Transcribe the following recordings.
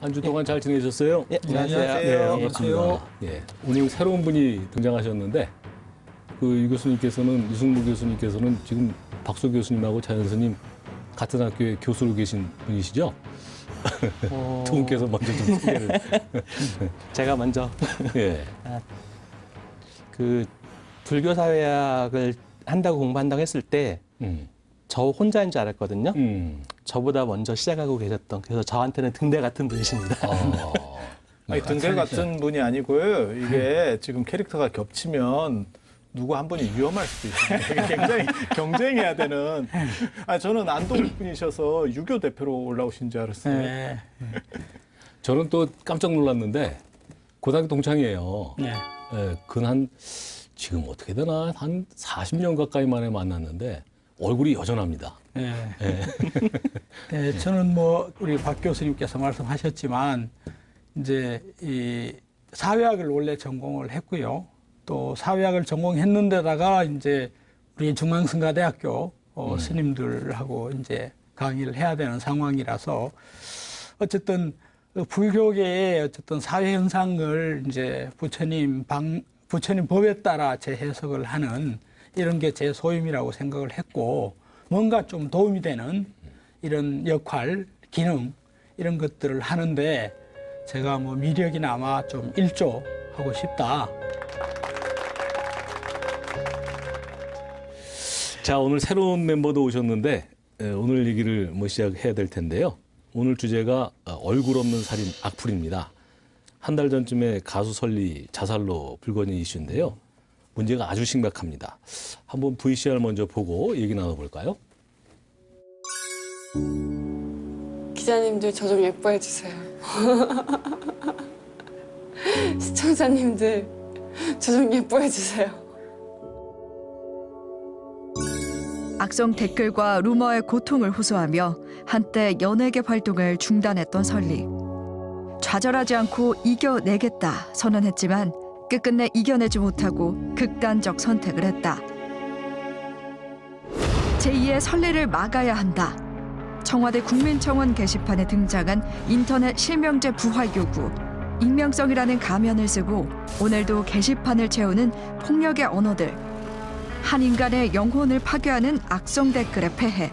한 주 동안 잘 지내셨어요? 예, 안녕하세요. 네, 반갑습니다. 예, 오늘 새로운 분이 등장하셨는데 유 교수님께서는 유승무 교수님께서는 지금 박소 교수님하고 자연스님 같은 학교에 교수로 계신 분이시죠? 두 분께서 먼저 좀 소개를. 제가 먼저 예. 그 불교 사회학을 한다고 공부한다고 했을 때 저 혼자인 줄 알았거든요. 저보다 먼저 시작하고 계셨던, 그래서 저한테는 등대 같은 분이십니다. 아니, 등대 같은 분이 아니고요. 이게 지금 캐릭터가 겹치면 누구 한 분이 위험할 수도 있습니다. 굉장히 경쟁해야 되는. 저는 안동 분이셔서 유교 대표로 올라오신 줄 알았어요. 네. 저는 또 깜짝 놀랐는데 고등학교 동창이에요. 네. 예, 한 지금 어떻게 되나 한 40년 가까이 만에 만났는데 얼굴이 여전합니다. 네. 예. 네, 저는 우리 박 교수님께서 말씀하셨지만 이제 이 사회학을 원래 전공을 했고요. 또 사회학을 전공했는데다가 이제 우리 중앙성가대학교 스님들하고 이제 강의를 해야 되는 상황이라서 어쨌든 불교계의 어쨌든 사회 현상을 이제 부처님 법에 따라 재해석을 하는 이런 게 제 소임이라고 생각을 했고, 뭔가 좀 도움이 되는 이런 역할, 기능 이런 것들을 하는데 제가 미력이나 아마 좀 일조하고 싶다. 자, 오늘 새로운 멤버도 오셨는데 오늘 얘기를 시작해야 될 텐데요. 오늘 주제가 얼굴 없는 살인 악플입니다. 한 달 전쯤에 가수 설리 자살로 불거진 이슈인데요. 문제가 아주 심각합니다. 한번 VCR 먼저 보고 얘기 나눠볼까요? 기자님들 저 좀 예뻐해 주세요. 시청자님들 저 좀 예뻐해 주세요. 악성 댓글과 루머의 고통을 호소하며 한때 연예계 활동을 중단했던 설리. 좌절하지 않고 이겨내겠다 선언했지만 끝끝내 이겨내지 못하고 극단적 선택을 했다. 제2의 설리를 막아야 한다. 청와대 국민청원 게시판에 등장한 인터넷 실명제 부활 요구. 익명성이라는 가면을 쓰고 오늘도 게시판을 채우는 폭력의 언어들. 한 인간의 영혼을 파괴하는 악성 댓글의 폐해.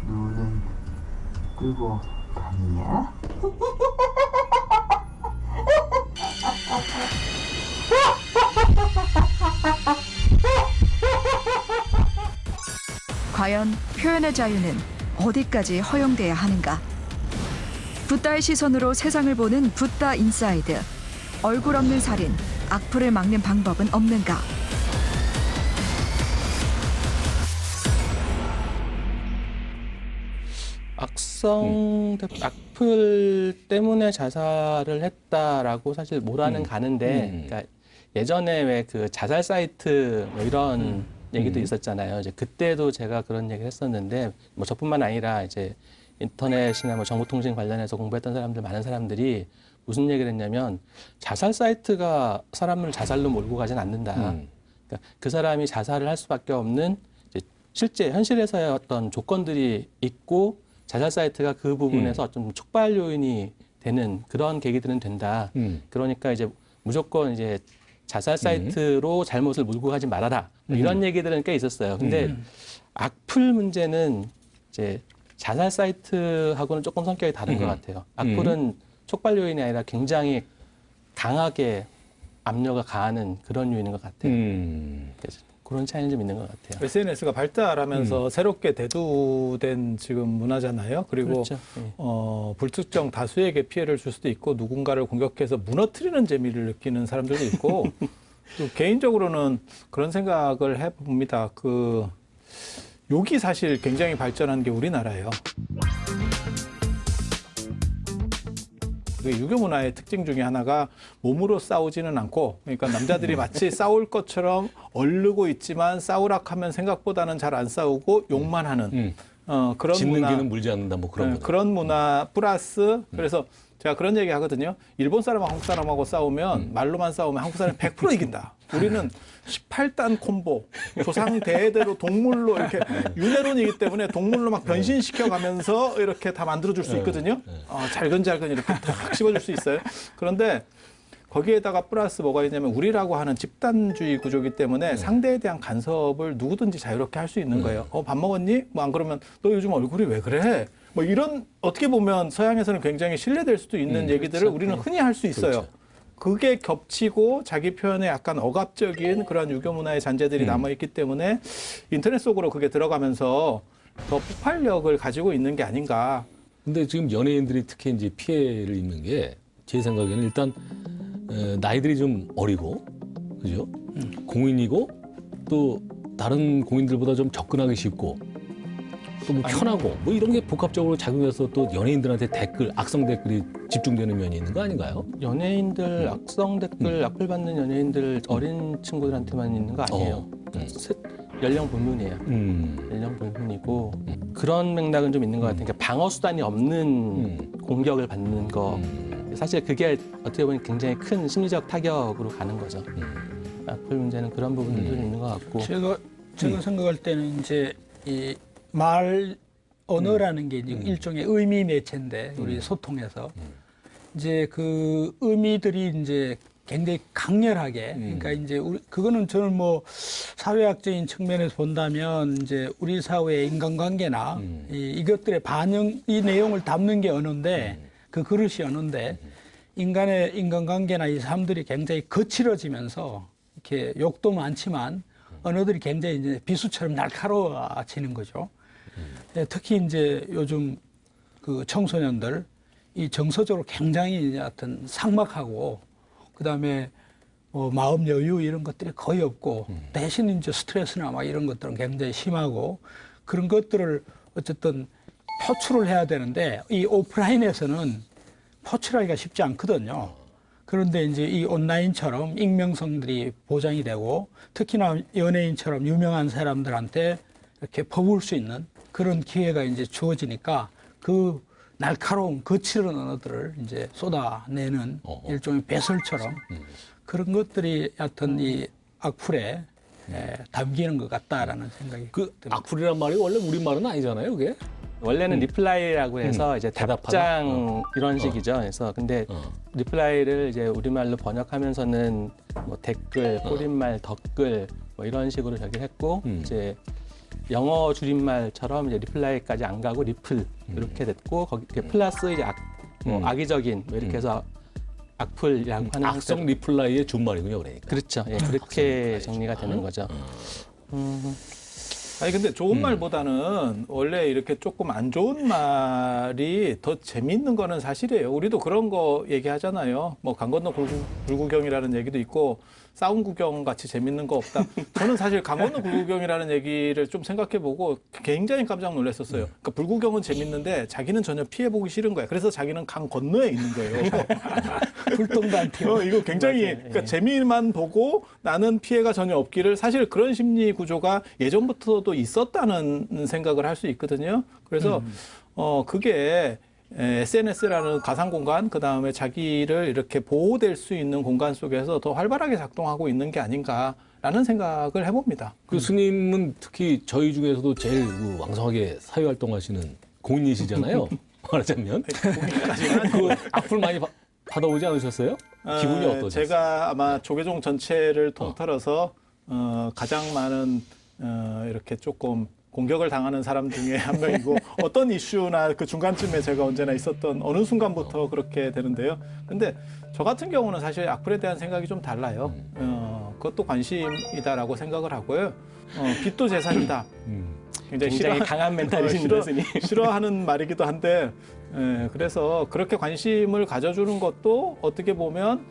눈은 뜨고 다니냐? 과연 표현의 자유는 어디까지 허용돼야 하는가? 붓다의 시선으로 세상을 보는 붓다 인사이드. 얼굴 없는 살인, 악플을 막는 방법은 없는가? 악플 때문에 자살을 했다라고 사실 몰아는 가는데, 그러니까 예전에 왜 그 자살 사이트 이런 얘기도 있었잖아요. 이제 그때도 제가 그런 얘기를 했었는데, 저뿐만 아니라 이제 인터넷이나 정보통신 관련해서 공부했던 사람들, 많은 사람들이 무슨 얘기를 했냐면, 자살 사이트가 사람을 자살로 몰고 가진 않는다. 그러니까 그 사람이 자살을 할 수밖에 없는 이제 실제 현실에서의 어떤 조건들이 있고, 자살 사이트가 그 부분에서 어떤 촉발 요인이 되는 그런 계기들은 된다. 그러니까 이제 무조건 이제 자살 사이트로 잘못을 몰고 가지 말아라. 이런 얘기들은 꽤 있었어요. 근데 악플 문제는 이제 자살 사이트하고는 조금 성격이 다른 것 같아요. 악플은 촉발 요인이 아니라 굉장히 강하게 압력을 가하는 그런 요인인 것 같아요. 그래서 그런 차이는 좀 있는 것 같아요. SNS가 발달하면서 새롭게 대두된 지금 문화잖아요. 그리고 그렇죠. 네. 불특정 다수에게 피해를 줄 수도 있고 누군가를 공격해서 무너뜨리는 재미를 느끼는 사람들도 있고 또 개인적으로는 그런 생각을 해봅니다. 욕이 사실 굉장히 발전한 게 우리나라예요. 유교 문화의 특징 중에 하나가 몸으로 싸우지는 않고, 그러니까 남자들이 마치 싸울 것처럼 얼르고 있지만 싸우라 하면 생각보다는 잘 안 싸우고 욕만 하는 그런 짓는 문화, 개는 물지 않는다 뭐 그런 거. 그런 문화 플러스 그래서 제가 그런 얘기 하거든요. 일본 사람하고 한국 사람하고 싸우면 말로만 싸우면 한국 사람이 100% 이긴다. 우리는 18단 콤보, 조상 대대로 동물로 이렇게 윤회론이기 때문에 동물로 막 변신시켜 가면서 이렇게 다 만들어줄 수 있거든요. 잘근잘근 이렇게 탁 씹어줄 수 있어요. 그런데 거기에다가 플러스 뭐가 있냐면 우리라고 하는 집단주의 구조이기 때문에 상대에 대한 간섭을 누구든지 자유롭게 할 수 있는 거예요. 밥 먹었니? 뭐 안 그러면 너 요즘 얼굴이 왜 그래? 뭐 이런 어떻게 보면 서양에서는 굉장히 신뢰될 수도 있는 얘기들을 그렇죠. 우리는 흔히 할 수 있어요. 그렇죠. 그게 겹치고 자기 표현에 약간 억압적인 그런 유교 문화의 잔재들이 남아있기 때문에 인터넷 속으로 그게 들어가면서 더 폭발력을 가지고 있는 게 아닌가. 근데 지금 연예인들이 특히 이제 피해를 입는 게 제 생각에는 일단 나이들이 좀 어리고, 그죠? 공인이고 또 다른 공인들보다 좀 접근하기 쉽고 또 뭐 편하고 뭐 이런 게 복합적으로 작용해서 또 연예인들한테 댓글, 악성 댓글이 집중되는 면이 있는 거 아닌가요? 연예인들 악성 댓글 악플 받는 연예인들 어린 친구들한테만 있는 거 아니에요. 연령 불문이에요. 연령 불문이고 그런 맥락은 좀 있는 것 같아요. 그러니까 방어 수단이 없는 공격을 받는 거. 사실 그게 어떻게 보면 굉장히 큰 심리적 타격으로 가는 거죠. 악플 문제는 그런 부분들도 있는 것 같고. 제가 생각할 때는 이제 이 말 언어라는 게 이제 일종의 의미 매체인데 우리 소통에서 이제 그 의미들이 이제 굉장히 강렬하게 그러니까 이제 그거는 저는 뭐 사회학적인 측면에서 본다면 이제 우리 사회의 인간관계나 이것들의 반영 이 내용을 담는 게 언어인데 그 그릇이 언어인데 인간의 인간관계나 이 사람들이 굉장히 거칠어지면서 이렇게 욕도 많지만 언어들이 굉장히 이제 비수처럼 날카로워지는 거죠. 특히 이제 요즘 그 청소년들 이 정서적으로 굉장히 하여튼 삭막하고 그다음에 뭐 마음 여유 이런 것들이 거의 없고 대신 이제 스트레스나 막 이런 것들은 굉장히 심하고 그런 것들을 어쨌든 표출을 해야 되는데 이 오프라인에서는 표출하기가 쉽지 않거든요. 그런데 이제 이 온라인처럼 익명성들이 보장이 되고 특히나 연예인처럼 유명한 사람들한테 이렇게 퍼부을 수 있는 그런 기회가 이제 주어지니까 그 날카로운 거칠은 언어들을 이제 쏟아내는 일종의 배설처럼 그런 것들이 하여튼 이 악플에 담기는 것 같다라는 생각이 그 듭니다. 악플이란 말이 원래 우리말은 아니잖아요, 그게? 원래는 리플라이라고 해서 이제 대답하다? 답장 이런 식이죠. 그래서 근데 리플라이를 이제 우리말로 번역하면서는 뭐 댓글, 뿌린말, 덧글 뭐 이런 식으로 저기를 했고 이제 영어 줄임말처럼 이제 리플라이까지 안 가고 리플 이렇게 됐고 거기 플러스 이제 뭐 악의적인 뭐 이렇게 해서 악플이라고 하는 악성 형태로- 리플라이의 준말이군요, 그러니까. 그렇죠. 예, 그렇게 정리가 되는 거죠. 아니 근데 좋은 말보다는 원래 이렇게 조금 안 좋은 말이 더 재미있는 거는 사실이에요. 우리도 그런 거 얘기하잖아요. 뭐 강 건너 불구경이라는 얘기도 있고 싸움 구경 같이 재밌는 거 없다. 저는 사실 강 건너 불구경이라는 얘기를 좀 생각해보고 굉장히 깜짝 놀랐었어요. 그러니까 불구경은 재밌는데 자기는 전혀 피해보기 싫은 거야. 그래서 자기는 강 건너에 있는 거예요. 불똥도 안 튀고 이거 굉장히 그러니까 재미만 보고 나는 피해가 전혀 없기를 사실 그런 심리 구조가 예전부터도 있었다는 생각을 할 수 있거든요. 그래서 그게 SNS라는 가상 공간, 그 다음에 자기를 이렇게 보호될 수 있는 공간 속에서 더 활발하게 작동하고 있는 게 아닌가라는 생각을 해봅니다. 그 스님은 특히 저희 중에서도 제일 그 왕성하게 사회활동하시는 공인이시잖아요. 말하자면. 그 악플 많이 받아오지 않으셨어요? 기분이 어떠셨어요? 제가 아마 조계종 전체를 통틀어서 가장 많은 이렇게 조금 공격을 당하는 사람 중에 한 명이고 어떤 이슈나 그 중간쯤에 제가 언제나 있었던 어느 순간부터 그렇게 되는데요. 근데 저 같은 경우는 사실 악플에 대한 생각이 좀 달라요. 그것도 관심이다라고 생각을 하고요. 빚도 재산이다. 굉장히 강한 멘탈이신 스님. 싫어하는 말이기도 한데 그래서 그렇게 관심을 가져주는 것도 어떻게 보면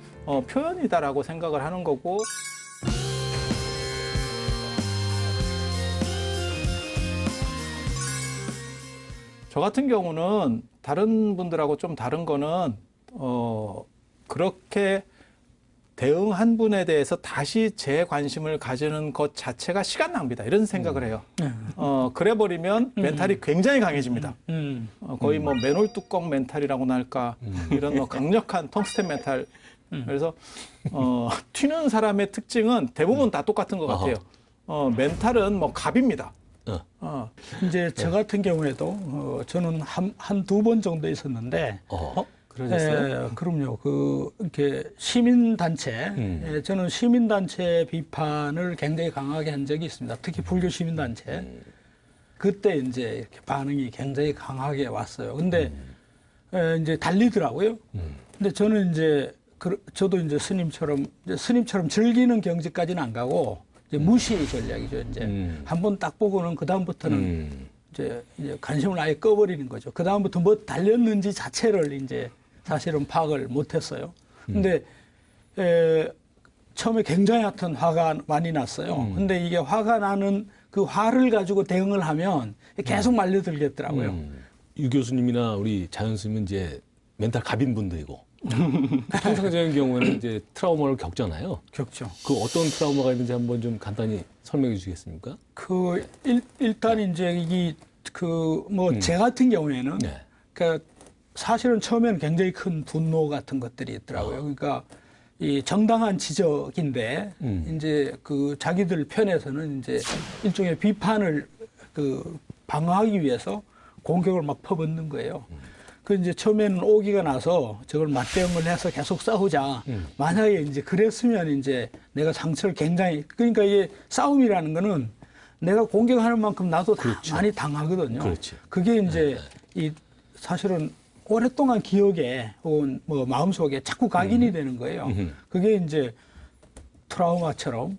표현이다라고 생각을 하는 거고 저 같은 경우는 다른 분들하고 좀 다른 거는 그렇게 대응한 분에 대해서 다시 제 관심을 가지는 것 자체가 시간 낭비다 이런 생각을 해요. 그래 버리면 멘탈이 굉장히 강해집니다. 거의 뭐 맨홀 뚜껑 멘탈이라고나 할까 이런 뭐 강력한 텅스텐 멘탈. 그래서 튀는 사람의 특징은 대부분 다 똑같은 것 같아요. 멘탈은 뭐 갑입니다. 이제 저 같은 경우에도 저는 한 두 번 정도 있었는데 그러셨어요? 그럼요. 이렇게 시민단체, 저는 시민단체 비판을 굉장히 강하게 한 적이 있습니다. 특히 불교 시민단체. 그때 이제 이렇게 반응이 굉장히 강하게 왔어요. 근데 이제 달리더라고요. 근데 저는 저도 이제 스님처럼 즐기는 경지까지는 안 가고 이제 무시 전략이죠. 이제 한번 딱 보고는 그 다음부터는 이제 관심을 아예 꺼버리는 거죠. 그 다음부터 뭐 달렸는지 자체를 이제 사실은 파악을 못했어요. 근데 처음에 굉장히 하여튼 화가 많이 났어요. 근데 이게 화가 나는 그 화를 가지고 대응을 하면 계속 말려들겠더라고요. 유 교수님이나 우리 자연 스님은 이제 멘탈 갑인 분들이고 통상적인 경우에는 이제 트라우마를 겪잖아요. 겪죠. 그 어떤 트라우마가 있는지 한번 좀 간단히 설명해 주시겠습니까? 일단 이제 제 같은 경우에는 네. 그러니까 사실은 처음에는 굉장히 큰 분노 같은 것들이 있더라고요. 그러니까 이 정당한 지적인데 이제 그 자기들 편에서는 이제 일종의 비판을 방어하기 위해서 공격을 막 퍼붓는 거예요. 그 이제 처음에는 오기가 나서 저걸 맞대응을 해서 계속 싸우자. 만약에 이제 그랬으면 이제 내가 상처를 그러니까 이게 싸움이라는 거는 내가 공격하는 만큼 나도 많이 당하거든요. 그렇지. 그게 이제 사실은 오랫동안 기억에 혹은 뭐 마음속에 자꾸 각인이 되는 거예요. 그게 이제 트라우마처럼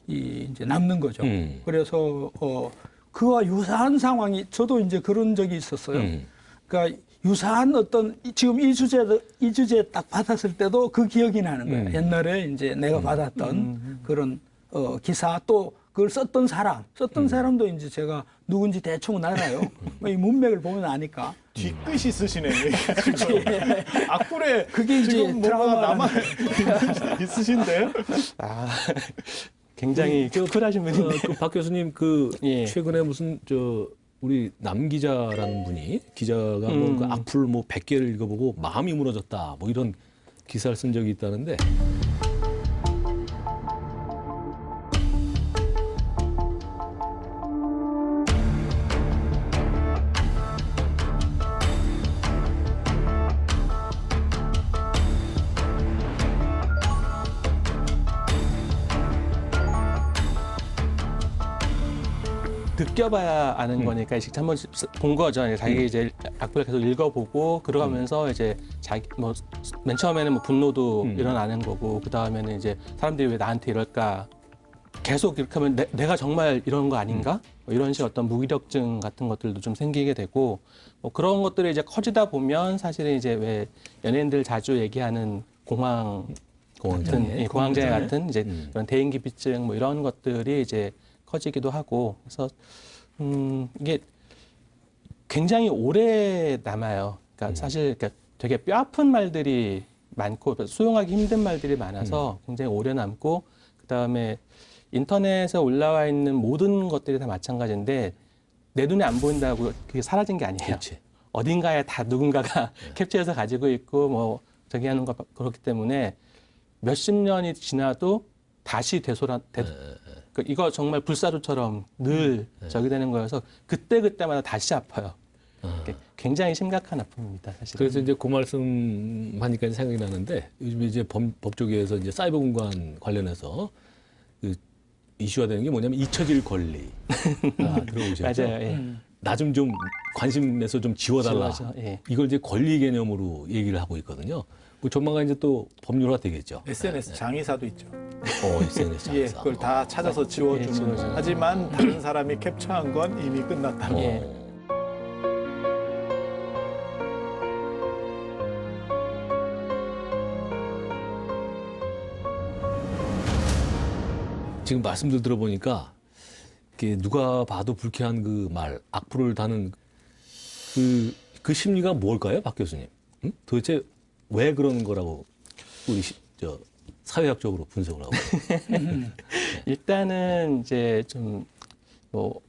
이제 남는 거죠. 그래서 그와 유사한 상황이 저도 이제 그런 적이 있었어요. 그러니까 유사한 지금 이 주제 딱 받았을 때도 그 기억이 나는 거예요. 옛날에 이제 내가 받았던 그런 기사 또 그걸 썼던 사람도 이제 제가 누군지 대충은 알아요. 이 문맥을 보면 아니까. 뒤끝이 있으시네. 악플에 그게 이제 지금 뭐가 남아 있으신데요? 굉장히 쿨하신 분인데. 박 교수님 예. 최근에 무슨 우리 남 기자라는 분이 기자가 뭐 그 악플 뭐 100개를 읽어보고 마음이 무너졌다 뭐 이런 기사를 쓴 적이 있다는데 느껴봐야 아는 거니까 직접 한번 본 거죠. 자기 이제 악플을 계속 읽어보고 그러면서 이제 자기 뭐 맨 처음에는 뭐 분노도 일어나는 거고 그 다음에는 이제 사람들이 왜 나한테 이럴까 계속 이렇게 하면 내가 정말 이런 거 아닌가 뭐 이런 식의 어떤 무기력증 같은 것들도 좀 생기게 되고 뭐 그런 것들이 이제 커지다 보면 사실은 이제 왜 연예인들 자주 얘기하는 공황장애 같은 이제 그런 대인기피증 뭐 이런 것들이 이제 커지기도 하고 그래서 이게 굉장히 오래 남아요. 그러니까 사실 되게 뼈아픈 말들이 많고 수용하기 힘든 말들이 많아서 굉장히 오래 남고 그다음에 인터넷에 올라와 있는 모든 것들이 다 마찬가지인데 내 눈에 안 보인다고 그게 사라진 게 아니에요. 그렇지. 어딘가에 다 누군가가 캡처해서 가지고 있고 뭐 저기 하는 거 그렇기 때문에 몇십 년이 지나도 다시 이거 정말 불사조처럼 늘 저기 되는 거여서 그때마다 다시 아파요. 굉장히 심각한 아픔입니다, 사실. 그래서 이제 그 말씀 하니까 생각이 나는데 요즘 이제 법조계에서 이제 사이버 공간 관련해서 그 이슈가 되는 게 뭐냐면 잊혀질 권리. 들어보셨죠? 맞아요. 예. 나 좀 관심 내서 좀 지워달라. 예. 이걸 이제 권리 개념으로 얘기를 하고 있거든요. 뭐 조만간 이제 또 법률화 되겠죠. SNS 장의사도 있죠. SNS 예, 장사. 그걸 다 찾아서 지워주는. 지워주는. 하지만 다른 사람이 캡처한 건 이미 끝났다. 예. 지금 말씀들 들어보니까 이렇게 누가 봐도 불쾌한 그 말, 악플을 다는 그 심리가 뭘까요, 박 교수님? 응? 도대체 왜 그러는 거라고 우리 사회학적으로 분석을 하고. 일단은 이제 좀 뭐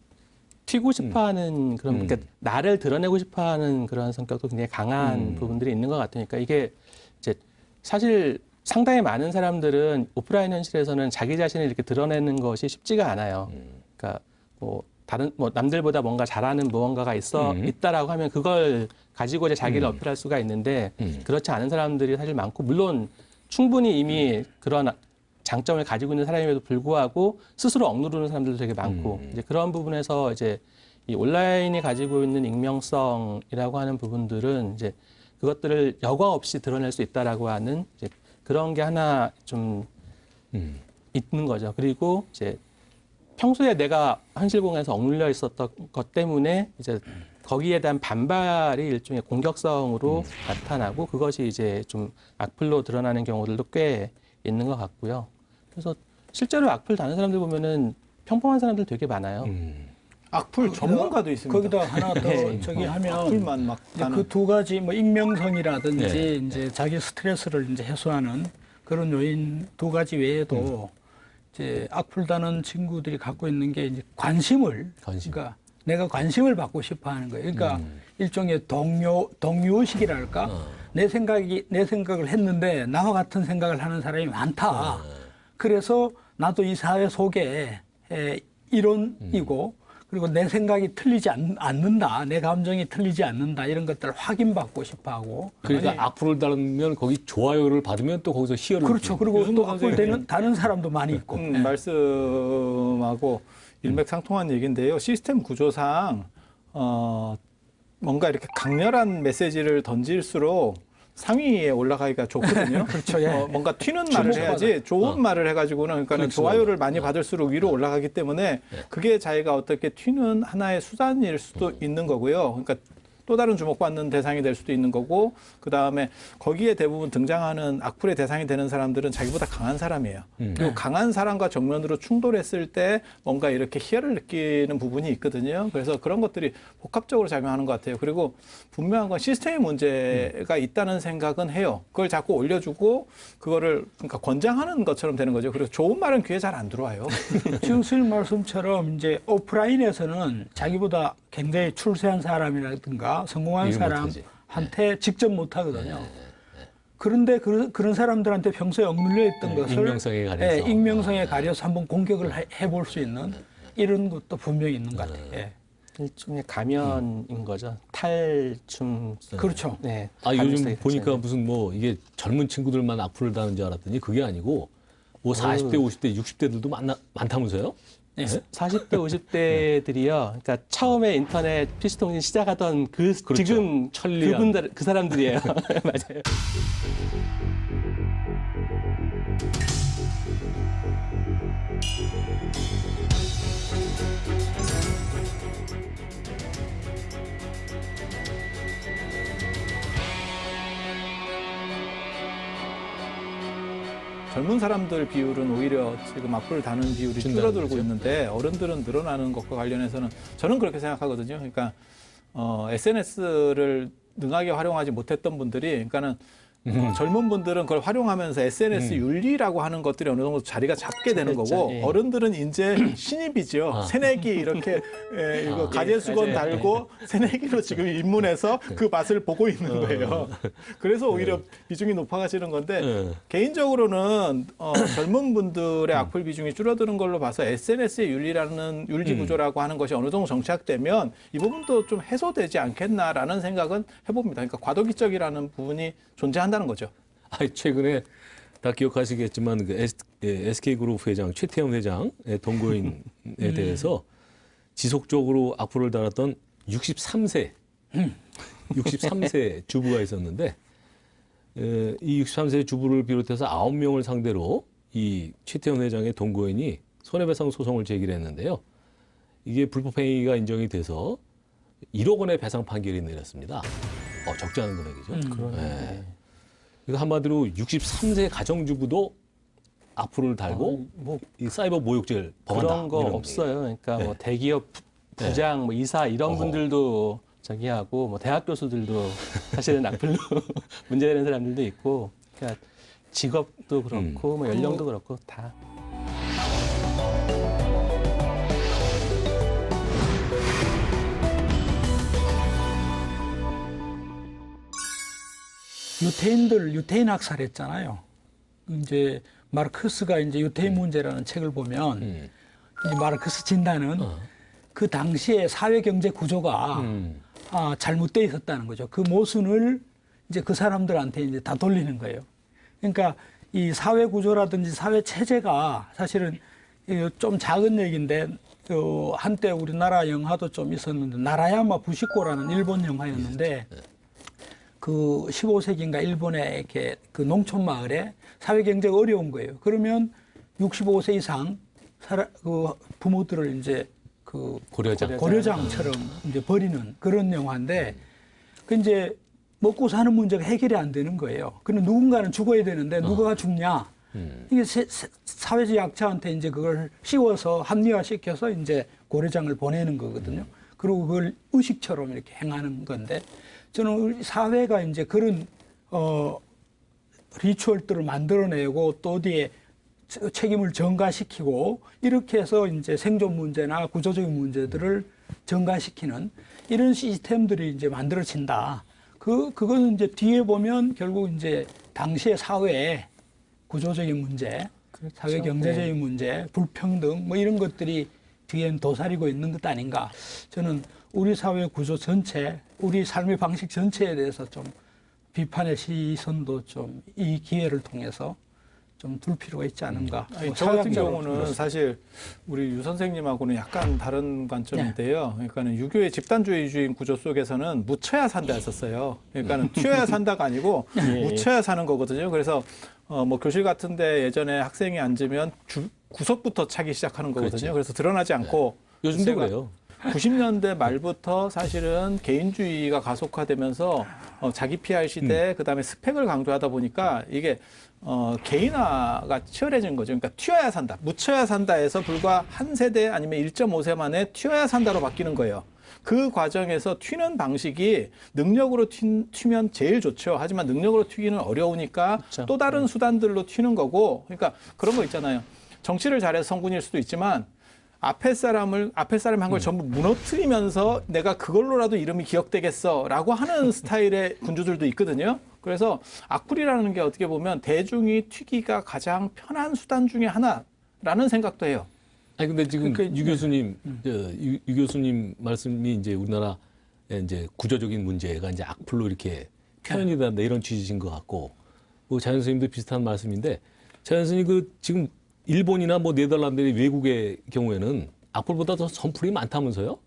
튀고 싶어하는 그런 그러니까 나를 드러내고 싶어하는 그런 성격도 굉장히 강한 부분들이 있는 것 같으니까 이게 이제 사실 상당히 많은 사람들은 오프라인 현실에서는 자기 자신을 이렇게 드러내는 것이 쉽지가 않아요. 그러니까 뭐 다른 뭐 남들보다 뭔가 잘하는 무언가가 있다라고 하면 그걸 가지고 이제 자기를 어필할 수가 있는데 그렇지 않은 사람들이 사실 많고 물론 충분히 이미 그런 장점을 가지고 있는 사람임에도 불구하고 스스로 억누르는 사람들도 되게 많고 이제 그런 부분에서 이제 이 온라인이 가지고 있는 익명성이라고 하는 부분들은 이제 그것들을 여과 없이 드러낼 수 있다라고 하는 이제 그런 게 하나 좀 있는 거죠. 그리고 이제 평소에 내가 현실 공간에서 억눌려 있었던 것 때문에 이제 거기에 대한 반발이 일종의 공격성으로 나타나고 그것이 이제 좀 악플로 드러나는 경우들도 꽤 있는 것 같고요. 그래서 실제로 악플 다는 사람들 보면은 평범한 사람들 되게 많아요. 악플 전문가도 있습니다. 거기다 하나 더 네. 저기 하면 악플만 막 다는. 그 두 가지 뭐 익명성이라든지 네. 이제 자기 스트레스를 이제 해소하는 그런 요인 두 가지 외에도 이제 악플 다는 친구들이 갖고 있는 게 이제 관심. 그러니까 내가 관심을 받고 싶어 하는 거예요. 그러니까 일종의 동료의식이랄까? 내 생각을 했는데 나와 같은 생각을 하는 사람이 많다. 그래서 나도 이 사회 속에 일원이고 그리고 내 생각이 틀리지 않는다. 내 감정이 틀리지 않는다. 이런 것들을 확인받고 싶어 하고. 그러니까 악플을 달면 거기 좋아요를 받으면 또 거기서 희열을 그렇죠. 그리고 또 악플 다는 사람도 많이 있고. 말씀하고 일맥상통한 얘기인데요. 시스템 구조상 뭔가 이렇게 강렬한 메시지를 던질수록 상위에 올라가기가 좋거든요. 그렇죠. 예. 뭔가 튀는 말을 해야지 좋은 말을 해가지고는 그러니까는 그렇죠. 좋아요를 많이 받을수록 위로 올라가기 때문에 그게 자기가 어떻게 튀는 하나의 수단일 수도 있는 거고요. 그러니까 또 다른 주목받는 대상이 될 수도 있는 거고 그다음에 거기에 대부분 등장하는 악플의 대상이 되는 사람들은 자기보다 강한 사람이에요. 그리고 강한 사람과 정면으로 충돌했을 때 뭔가 이렇게 희열을 느끼는 부분이 있거든요. 그래서 그런 것들이 복합적으로 작용하는 것 같아요. 그리고 분명한 건 시스템의 문제가 있다는 생각은 해요. 그걸 자꾸 올려주고 그거를 그러니까 권장하는 것처럼 되는 거죠. 그리고 좋은 말은 귀에 잘 안 들어와요. 지금 선생님 말씀처럼 이제 오프라인에서는 자기보다 굉장히 출세한 사람이라든가 성공한 이해 못하지. 사람한테 직접 못하거든요. 그런데 그런 사람들한테 평소에 억눌려 있던 것을 익명성에 가려서. 익명성에 가려서 한번 공격을 해볼 수 있는 이런 것도 분명히 있는 것 같아요. 예. 일종의 가면인 거죠. 탈춤. 그렇죠. 네. 아, 요즘 가면성이 보니까 같이. 무슨 뭐 이게 젊은 친구들만 악플을 다는 줄 알았더니 그게 아니고 뭐 40대, 50대, 60대들도 많다면서요? 네. 40대, 50대들이요. 그러니까 처음에 인터넷 PC통신 시작하던 그렇죠. 지금 천리안. 그 사람들이에요. 맞아요. 젊은 사람들 비율은 오히려 지금 악플을 다는 비율이 준다는 줄어들고 거죠. 있는데 어른들은 늘어나는 것과 관련해서는 저는 그렇게 생각하거든요. 그러니까 SNS를 능하게 활용하지 못했던 분들이 그러니까는 젊은 분들은 그걸 활용하면서 SNS 윤리라고 하는 것들이 어느 정도 자리가 잡게 되는 거고 예. 어른들은 이제 신입이죠. 새내기 이렇게 이거 가제수건 맞아요. 달고 새내기로 지금 입문해서 그 맛을 보고 있는 거예요. 그래서 오히려 비중이 높아가시는 건데 개인적으로는 젊은 분들의 악플 비중이 줄어드는 걸로 봐서 SNS의 윤리라는 윤리 구조라고 하는 것이 어느 정도 정착되면 이 부분도 좀 해소되지 않겠나라는 생각은 해봅니다. 그러니까 과도기적이라는 부분이 존재한다는 거죠. 최근에 다 기억하시겠지만 그 SK그룹 회장 최태원 회장의 동거인에 대해서 지속적으로 악플을 달았던 63세 주부가 있었는데 이 63세 주부를 비롯해서 9명을 상대로 이 최태원 회장의 동거인이 손해배상 소송을 제기를 했는데요. 이게 불법행위가 인정이 돼서 1억 원의 배상 판결이 내렸습니다. 적지 않은 금액이죠. 그러네. 이거 한마디로 63세 가정주부도 악플을 달고 뭐 이 사이버 모욕죄를 범한다. 그런 거 이런 없어요. 그러니까 네. 뭐 대기업 부장, 뭐 이사 이런 분들도 저기 하고 뭐 대학 교수들도 사실은 악플로 문제되는 사람들도 있고. 그러니까 직업도 그렇고 뭐 연령도 그렇고 다. 유태인 학살했잖아요. 이제 마르크스가 이제 유태인 문제라는 책을 보면 이제 마르크스 진단은 그 당시에 사회 경제 구조가 잘못되어 있었다는 거죠. 그 모순을 이제 그 사람들한테 이제 다 돌리는 거예요. 그러니까 이 사회 구조라든지 사회 체제가 사실은 좀 작은 얘기인데 한때 우리나라 영화도 좀 있었는데 나라야마 부시코라는 일본 영화였는데 그 15세기인가 일본의 이렇게 그 농촌 마을에 사회 경제가 어려운 거예요. 그러면 65세 이상 그 부모들을 이제 그 고려장처럼 이제 버리는 그런 영화인데 그 이제 먹고 사는 문제가 해결이 안 되는 거예요. 그럼 누군가는 죽어야 되는데 누가 죽냐? 이게 사회적 약자한테 이제 그걸 씌워서 합리화시켜서 이제 고려장을 보내는 거거든요. 그리고 그걸 의식처럼 이렇게 행하는 건데 저는 우리 사회가 이제 그런 리추얼들을 만들어내고 또 어디에 책임을 전가시키고 이렇게 해서 이제 생존 문제나 구조적인 문제들을 전가시키는 이런 시스템들이 이제 만들어진다. 그거는 이제 뒤에 보면 결국 이제 당시의 사회의 구조적인 문제, 그렇죠. 사회 경제적인 문제, 불평등 뭐 이런 것들이 뒤엔 도사리고 있는 것 아닌가. 저는 우리 사회 구조 전체, 우리 삶의 방식 전체에 대해서 좀 비판의 시선도 좀 이 기회를 통해서 좀 둘 필요가 있지 않은가. 아니, 저 같은 경우는 사실 우리 유 선생님하고는 약간 다른 관점인데요. 그러니까는 유교의 집단주의주의 구조 속에서는 묻혀야 산다 했었어요. 그러니까는 튀어야 산다가 아니고 묻혀야 사는 거거든요. 그래서 뭐 교실 같은데 예전에 학생이 앉으면 구석부터 차기 시작하는 거거든요. 그래서 드러나지 않고 요즘도 그래요. 90년대 말부터 사실은 개인주의가 가속화되면서 자기 PR 시대, 그다음에 스펙을 강조하다 보니까 이게 개인화가 치열해진 거죠. 그러니까 튀어야 산다, 묻혀야 산다에서 불과 한 세대 아니면 1.5세 만에 튀어야 산다로 바뀌는 거예요. 그 과정에서 튀는 방식이 능력으로 튀면 제일 좋죠. 하지만 능력으로 튀기는 어려우니까 그렇죠. 또 다른 수단들로 튀는 거고, 그러니까 그런 거 있잖아요. 정치를 잘해서 성군일 수도 있지만 앞에 사람이 한 걸 전부 무너뜨리면서 내가 그걸로라도 이름이 기억되겠어라고 하는 스타일의 군주들도 있거든요. 그래서 악플이라는 게 어떻게 보면 대중이 튀기가 가장 편한 수단 중에 하나라는 생각도 해요. 아니 근데 지금 유 교수님, 유 교수님 말씀이 이제 우리나라 이제 구조적인 문제가 이제 악플로 이렇게 표현이 된다 이런 취지신 것 같고, 뭐 자연 선생님도 비슷한 말씀인데 자연 선생님 그 지금 일본이나 뭐 네덜란드 외국의 경우에는 악플보다 더 선플이 많다면서요?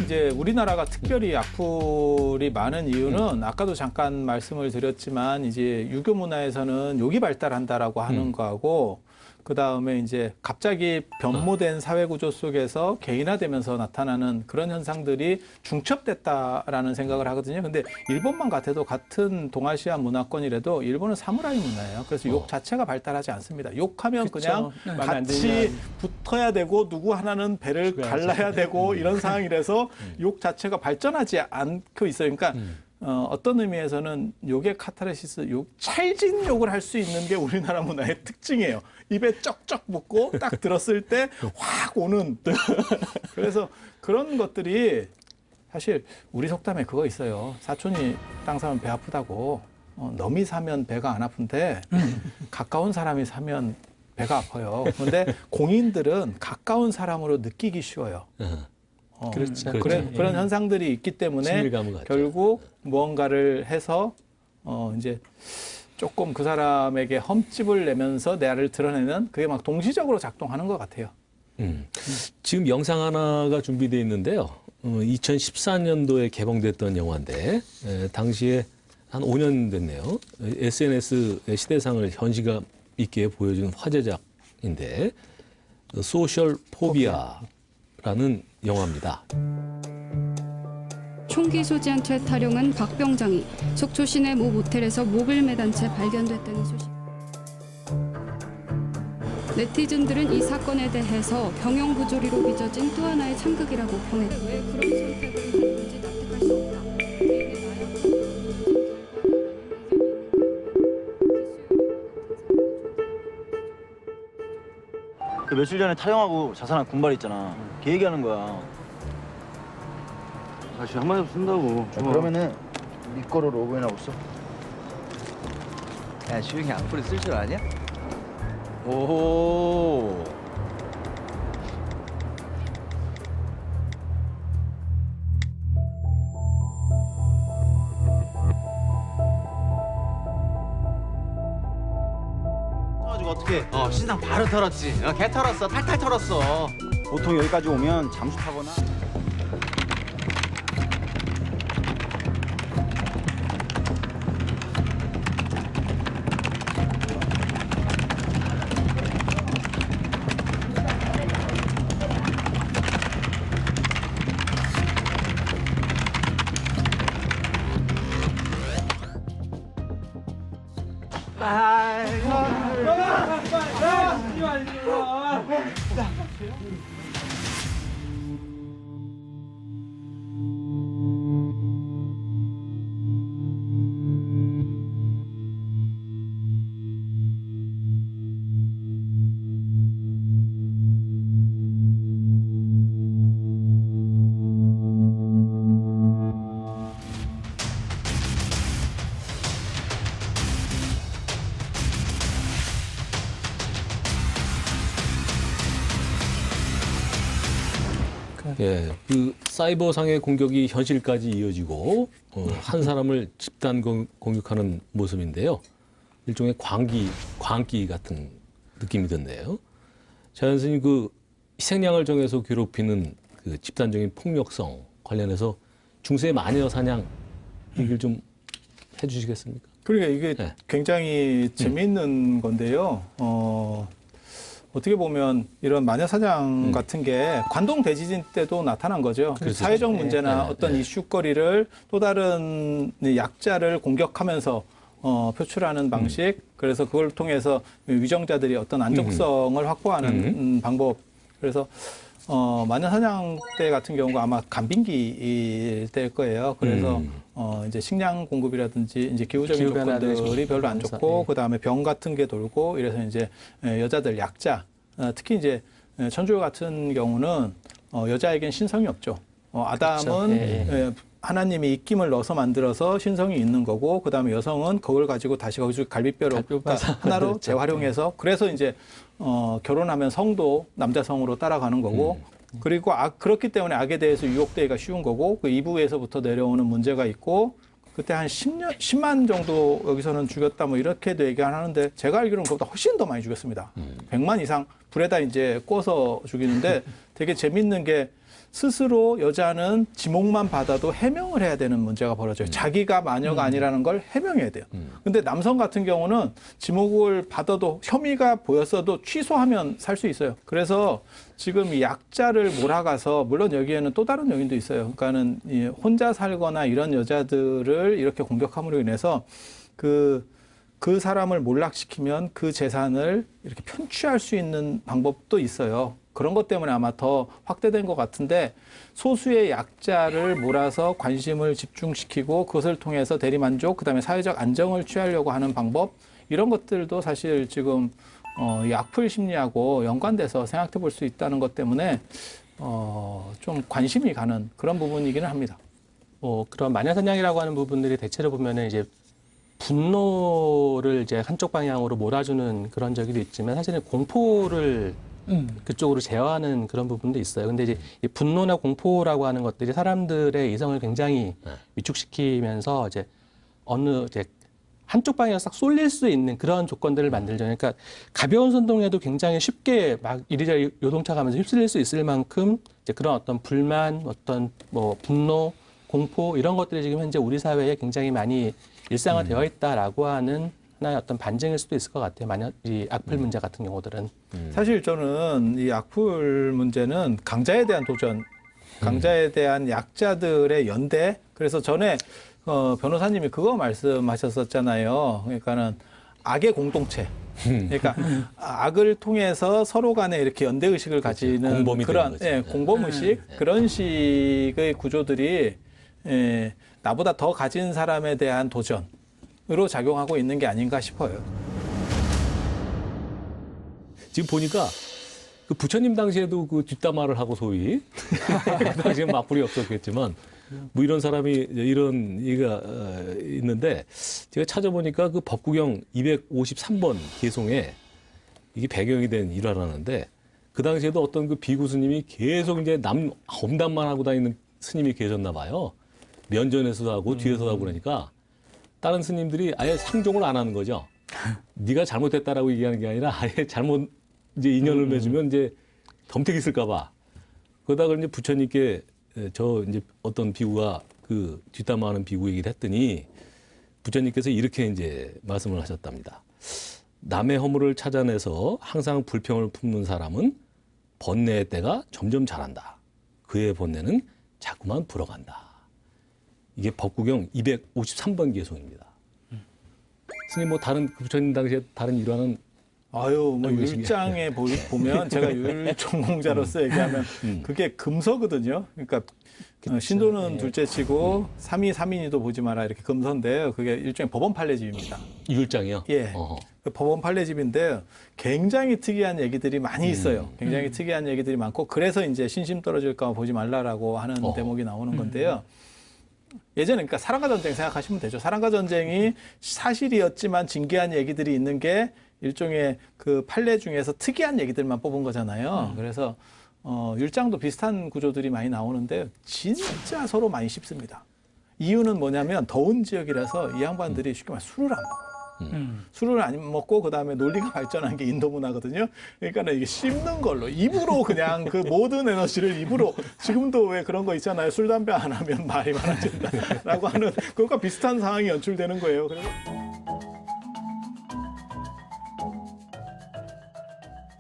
이제 우리나라가 특별히 악플이 많은 이유는 아까도 잠깐 말씀을 드렸지만 이제 유교 문화에서는 욕이 발달한다라고 하는 거하고 그 다음에 이제 갑자기 변모된 사회 구조 속에서 개인화되면서 나타나는 그런 현상들이 중첩됐다라는 생각을 하거든요. 근데 일본만 같아도 같은 동아시아 문화권이라도 일본은 사무라이 문화예요. 그래서 욕 자체가 발달하지 않습니다. 욕하면 그쵸. 그냥 마음에 안 같이 들면. 붙어야 되고 누구 하나는 배를 갈라야 되고 이런 상황이라서 욕 자체가 발전하지 않고 있어요. 그러니까 어떤 의미에서는 욕의 카타르시스, 찰진 욕을 할 수 있는 게 우리나라 문화의 특징이에요. 입에 쩍쩍 붙고 딱 들었을 때 확 오는. 그래서 그런 것들이 사실 우리 속담에 그거 있어요. 사촌이 땅 사면 배 아프다고. 넘이 사면 배가 안 아픈데 가까운 사람이 사면 배가 아파요. 그런데 공인들은 가까운 사람으로 느끼기 쉬워요. 그렇죠. 그런 현상들이 있기 때문에 친밀감을 갖죠. 결국 무언가를 해서 이제 조금 그 사람에게 험집을 내면서 내를 드러내는 그게 막 동시적으로 작동하는 것 같아요. 지금 영상 하나가 준비되어 있는데요. 2014년도에 개봉됐던 영화인데 당시에 한 5년 됐네요. SNS의 시대상을 현실감 있게 보여주는 화제작인데 소셜 포비아라는 영화입니다. 총기 소지한 채 탈영한 박병장이 속초 시내 모 모텔에서 목을 매단 채 발견됐다는 소식. 네티즌들은 이 사건에 대해서 병영부조리로 빚어진 또 하나의 참극이라고 평했고 왜 그런 선택을 한 건지 납득할 수 없다. 개인의 나약 그 며칠 전에 타령하고 자살한 군발 있잖아. 걔 얘기하는 거야. 다시 한마디 쓴다고. 그러면은 네 거로 로그인하고 써. 야, 주영이 악플 쓸 줄 아냐? 오. 가지고 어떻게? 신상 바로 털었지. 개 털었어. 탈탈 털었어. 보통 여기까지 오면 잠수 타거나. 예, 그 사이버상의 공격이 현실까지 이어지고 한 사람을 집단 공격하는 모습인데요. 일종의 광기 같은 느낌이 든대요. 자연스레 그 희생양을 정해서 괴롭히는 그 집단적인 폭력성 관련해서 중세 마녀 사냥 얘기를 좀 해주시겠습니까? 그러니까 이게 네. 굉장히 재미있는 건데요. 어떻게 보면 이런 마녀사냥 같은 게 관동 대지진 때도 나타난 거죠. 그렇죠. 사회적 문제나 네, 어떤 네. 이슈거리를 또 다른 약자를 공격하면서 표출하는 방식. 그래서 그걸 통해서 위정자들이 어떤 안정성을 확보하는 방법. 그래서 마녀사냥 때 같은 경우가 아마 간빙기일 때일 거예요. 그래서 이제 식량 공급이라든지 이제 기후적인 기후변화들이 조건들이 별로 안 하면서, 좋고 예. 그 다음에 병 같은 게 돌고 이래서 이제 여자들 약자 특히 이제 천주교 같은 경우는 여자에겐 신성이 없죠. 아담은 그렇죠. 예. 하나님이 입김을 넣어서 만들어서 신성이 있는 거고 그 다음에 여성은 그걸 가지고 다시 거기서 갈비뼈로 갈비뼈 그러니까 하나로 만들었죠. 재활용해서 그래서 이제 결혼하면 성도 남자 성으로 따라가는 거고 그리고 그렇기 때문에 악에 대해서 유혹되기가 쉬운 거고 그 2부에서부터 내려오는 문제가 있고 그때 한 10만 정도 여기서는 죽였다 뭐 이렇게도 얘기하는데 제가 알기로는 그보다 훨씬 더 많이 죽였습니다. 100만 이상 불에다 이제 꿔서 죽이는데 되게 재밌는 게 스스로 여자는 지목만 받아도 해명을 해야 되는 문제가 벌어져요. 자기가 마녀가 아니라는 걸 해명해야 돼요. 근데 남성 같은 경우는 지목을 받아도 혐의가 보였어도 취소하면 살 수 있어요. 그래서 지금 이 약자를 몰아가서 물론 여기에는 또 다른 요인도 있어요. 그러니까는 이 혼자 살거나 이런 여자들을 이렇게 공격함으로 인해서 그 사람을 몰락시키면 그 재산을 이렇게 편취할 수 있는 방법도 있어요. 그런 것 때문에 아마 더 확대된 것 같은데 소수의 약자를 몰아서 관심을 집중시키고 그것을 통해서 대리만족, 그다음에 사회적 안정을 취하려고 하는 방법 이런 것들도 사실 지금 이 악플 심리하고 연관돼서 생각해 볼 수 있다는 것 때문에 좀 관심이 가는 그런 부분이기는 합니다. 그런 마녀사냥이라고 하는 부분들이 대체로 보면은 이제 분노를 이제 한쪽 방향으로 몰아주는 그런 적이 있지만 사실은 공포를 그쪽으로 제어하는 그런 부분도 있어요. 근데 이제 이 분노나 공포라고 하는 것들이 사람들의 이성을 굉장히 위축시키면서 이제 이제 한쪽 방향에 싹 쏠릴 수 있는 그런 조건들을 만들죠. 그러니까 가벼운 선동에도 굉장히 쉽게 막 이리저리 요동쳐가면서 휩쓸릴 수 있을 만큼 이제 그런 어떤 불만, 어떤 뭐 분노, 공포 이런 것들이 지금 현재 우리 사회에 굉장히 많이 일상화되어 있다라고 하는 하나의 어떤 반증일 수도 있을 것 같아요. 이 악플 문제 같은 경우들은. 사실 저는 이 악플 문제는 강자에 대한 도전, 강자에 대한 약자들의 연대. 그래서 전에 변호사님이 그거 말씀하셨었잖아요. 그러니까는 악의 공동체. 그러니까 악을 통해서 서로 간에 이렇게 연대 의식을 가지는 공범이 그런 되는 거죠. 공범 의식 그런 식의 구조들이 나보다 더 가진 사람에 대한 도전으로 작용하고 있는 게 아닌가 싶어요. 지금 보니까 그 부처님 당시에도 그 뒷담화를 하고 소위 그 당시에 맞불이 없었겠지만 뭐 이런 사람이 이런 얘기가 있는데 제가 찾아보니까 그 법구경 253번 개송에 이게 배경이 된 일화라는데 그 당시에도 어떤 그 비구 스님이 계속 이제 남 험담만 하고 다니는 스님이 계셨나 봐요. 면전에서도 하고 뒤에서도 하고 그러니까 다른 스님들이 아예 상종을 안 하는 거죠. 네가 잘못했다라고 얘기하는 게 아니라 아예 잘못 이제 인연을 맺으면 이제 덤택이 있을까 봐. 그러다가 이제 부처님께 저 이제 어떤 비구가 그 뒷담화하는 비구 얘기를 했더니 부처님께서 이렇게 이제 말씀을 하셨답니다. 남의 허물을 찾아내서 항상 불평을 품는 사람은 번뇌의 때가 점점 자란다. 그의 번뇌는 자꾸만 불어간다. 이게 법구경 253번 개송입니다. 스님 뭐 다른 그 부처님 당시에 다른 일화는 아유, 뭐 알고 율장에 보면 제가 율 전공자로서 얘기하면 그게 금서거든요. 그러니까 신도는 둘째치고 삼위 삼인이도 보지 마라 이렇게 금서인데요. 그게 일종의 법원 판례집입니다. 율장이요? 예. 그 법원 판례집인데 굉장히 특이한 얘기들이 많이 있어요. 굉장히 특이한 얘기들이 많고 그래서 이제 신심 떨어질까 보지 말라라고 하는 대목이 나오는 건데요. 예전에 그러니까 사랑과 전쟁 생각하시면 되죠. 사랑과 전쟁이 사실이었지만 징계한 얘기들이 있는 게 일종의 그 판례 중에서 특이한 얘기들만 뽑은 거잖아요. 그래서 율장도 비슷한 구조들이 많이 나오는데 진짜 서로 많이 씹습니다. 이유는 뭐냐면 더운 지역이라서 이 양반들이 쉽게 말해 술을 안 먹어요. 술을 안 먹고 그다음에 논리가 발전한 게 인도 문화거든요. 그러니까 이게 씹는 걸로 입으로 그냥 그 모든 에너지를 입으로 지금도 왜 그런 거 있잖아요. 술 담배 안 하면 말이 많아진다라고 하는 그것과 비슷한 상황이 연출되는 거예요. 그래서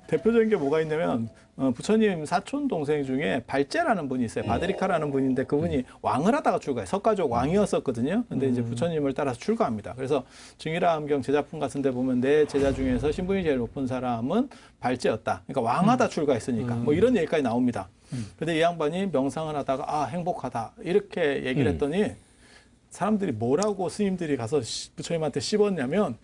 대표적인 게 뭐가 있냐면 부처님 사촌 동생 중에 발제라는 분이 있어요. 바드리카라는 분인데 그분이 왕을 하다가 출가해요. 석가족 왕이었었거든요. 근데 이제 부처님을 따라서 출가합니다. 그래서 증일화엄경 제자품 같은 데 보면 내 제자 중에서 신분이 제일 높은 사람은 발제였다. 그러니까 왕하다 출가했으니까. 뭐 이런 얘기까지 나옵니다. 근데 이 양반이 명상을 하다가 아, 행복하다. 이렇게 얘기를 했더니 사람들이 뭐라고 스님들이 가서 부처님한테 씹었냐면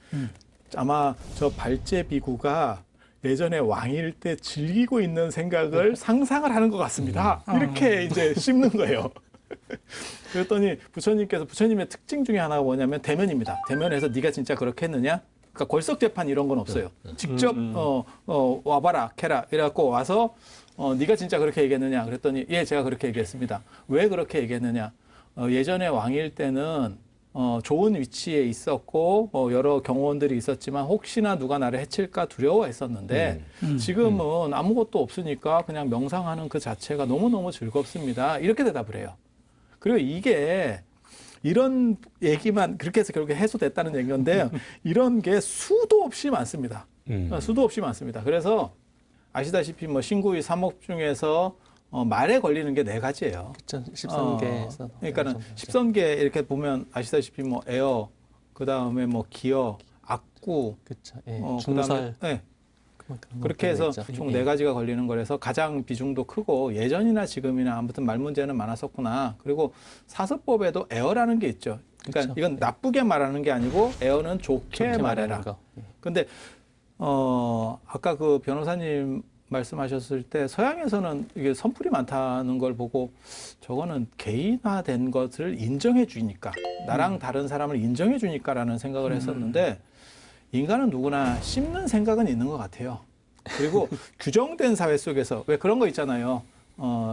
아마 저 발제 비구가 예전에 왕일 때 즐기고 있는 생각을 상상을 하는 것 같습니다. 이렇게 이제 씹는 거예요. 그랬더니 부처님께서 부처님의 특징 중에 하나가 뭐냐면 대면입니다. 대면에서 네가 진짜 그렇게 했느냐? 그러니까 골석 재판 이런 건 없어요. 직접 와봐라, 캐라 이래갖고 와서 네가 진짜 그렇게 얘기했느냐? 그랬더니 예, 제가 그렇게 얘기했습니다. 왜 그렇게 얘기했느냐? 예전에 왕일 때는 좋은 위치에 있었고 여러 경호원들이 있었지만 혹시나 누가 나를 해칠까 두려워했었는데 지금은 아무것도 없으니까 그냥 명상하는 그 자체가 너무너무 즐겁습니다. 이렇게 대답을 해요. 그리고 이게 이런 얘기만 그렇게 해서 결국에 해소됐다는 얘기인데 이런 게 수도 없이 많습니다. 수도 없이 많습니다. 그래서 아시다시피 뭐 신구의 3업 중에서 말에 걸리는 게 4가지예요. 그쵸, 13개에서. 그러니까는 10선계 이렇게 보면 아시다시피 뭐 에어, 그 다음에 뭐 기어, 악구, 그쵸, 예. 그다음에 중설. 네. 그렇게 해서 총 4가지가 걸리는 거라서 가장 비중도 크고 예전이나 지금이나 아무튼 말 문제는 많았었구나. 그리고 사서법에도 에어라는 게 있죠. 그러니까 그쵸. 이건 나쁘게 말하는 게 아니고 에어는 좋게 말해라. 근데 아까 그 변호사님 말씀하셨을 때 서양에서는 이게 선풀이 많다는 걸 보고 저거는 개인화된 것을 인정해 주니까 나랑 다른 사람을 인정해 주니까라는 생각을 했었는데 인간은 누구나 씹는 생각은 있는 것 같아요. 그리고 규정된 사회 속에서 왜 그런 거 있잖아요.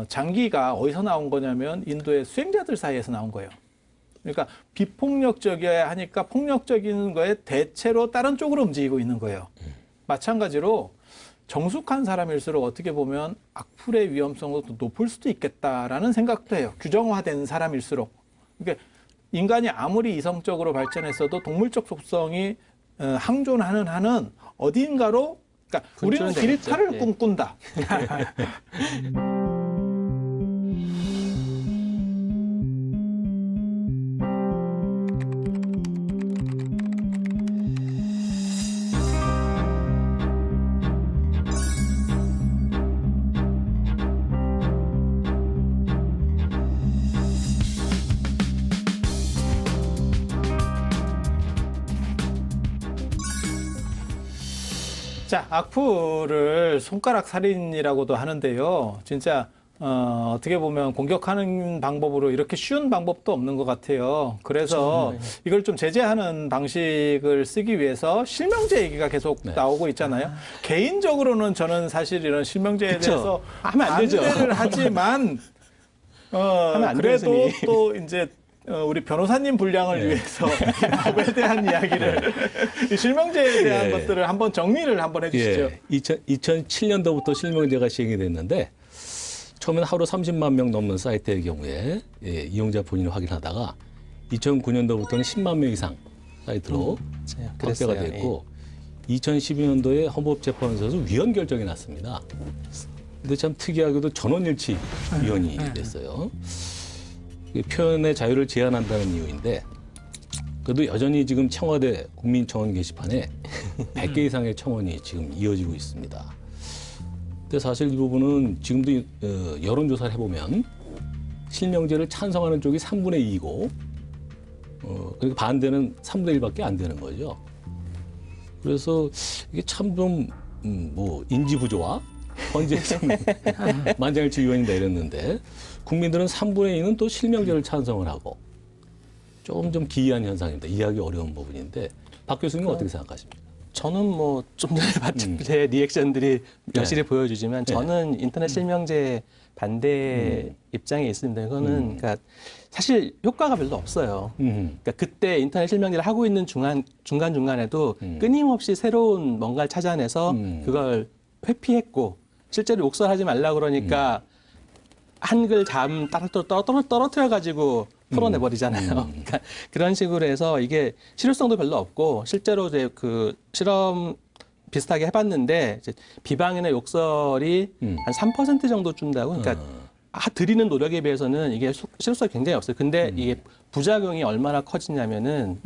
장기가 어디서 나온 거냐면 인도의 수행자들 사이에서 나온 거예요. 그러니까 비폭력적이어야 하니까 폭력적인 거에 대체로 다른 쪽으로 움직이고 있는 거예요. 마찬가지로 정숙한 사람일수록 어떻게 보면 악플의 위험성도 높을 수도 있겠다라는 생각도 해요. 규정화된 사람일수록. 그러니까 인간이 아무리 이성적으로 발전했어도 동물적 속성이 항존하는 한은 어딘가로 그러니까 우리는 길탈을 꿈꾼다. 자, 악플을 손가락 살인이라고도 하는데요. 진짜 어떻게 보면 공격하는 방법으로 이렇게 쉬운 방법도 없는 것 같아요. 그래서 이걸 좀 제재하는 방식을 쓰기 위해서 실명제 얘기가 계속 나오고 있잖아요. 개인적으로는 저는 사실 이런 실명제에 대해서 하면 안 되죠. 반대를 하지만 하면 안 그래도 되지. 또 이제 우리 변호사님 분량을 위해서 법에 대한 이야기를 이 실명제에 대한 것들을 한번 정리를 한번 해주시죠. 2007년도부터 실명제가 시행이 됐는데 처음에는 하루 30만 명 넘는 사이트의 경우에 이용자 본인을 확인하다가 2009년도부터는 10만 명 이상 사이트로 확대가 됐고 2012년도에 헌법재판소에서 위헌 결정이 났습니다. 근데 참 특이하게도 전원일치 위헌이 됐어요. 표현의 자유를 제한한다는 이유인데 그래도 여전히 지금 청와대 국민청원 게시판에 100개 이상의 청원이 지금 이어지고 있습니다. 근데 사실 이 부분은 지금도 여론조사를 해보면 실명제를 찬성하는 쪽이 3분의 2이고 그러니까 반대는 3분의 1밖에 안 되는 거죠. 그래서 이게 참 좀 인지 부조와 헌재에서는 만장일치 위헌이다 이랬는데 국민들은 3분의 2는 또 실명제를 찬성을 하고 조금 좀 기이한 현상입니다. 이해하기 어려운 부분인데 박 교수님은 어떻게 생각하십니까? 저는 뭐 좀 전에 봤던 제 리액션들이 여실히 보여주지만 저는 인터넷 실명제 반대 입장에 있습니다. 이거는 그러니까 사실 효과가 별로 없어요. 그러니까 그때 인터넷 실명제를 하고 있는 중간중간에도 끊임없이 새로운 뭔가를 찾아내서 그걸 회피했고 실제로 욕설하지 말라 그러니까 한글 잠 떨어뜨려 가지고 풀어내버리잖아요. 그러니까 그런 식으로 해서 이게 실효성도 별로 없고 실제로 이제 그 실험 비슷하게 해봤는데 이제 비방이나 욕설이 한 3% 정도 준다고. 그러니까 드리는 노력에 비해서는 이게 실효성이 굉장히 없어요. 근데 이게 부작용이 얼마나 커지냐면은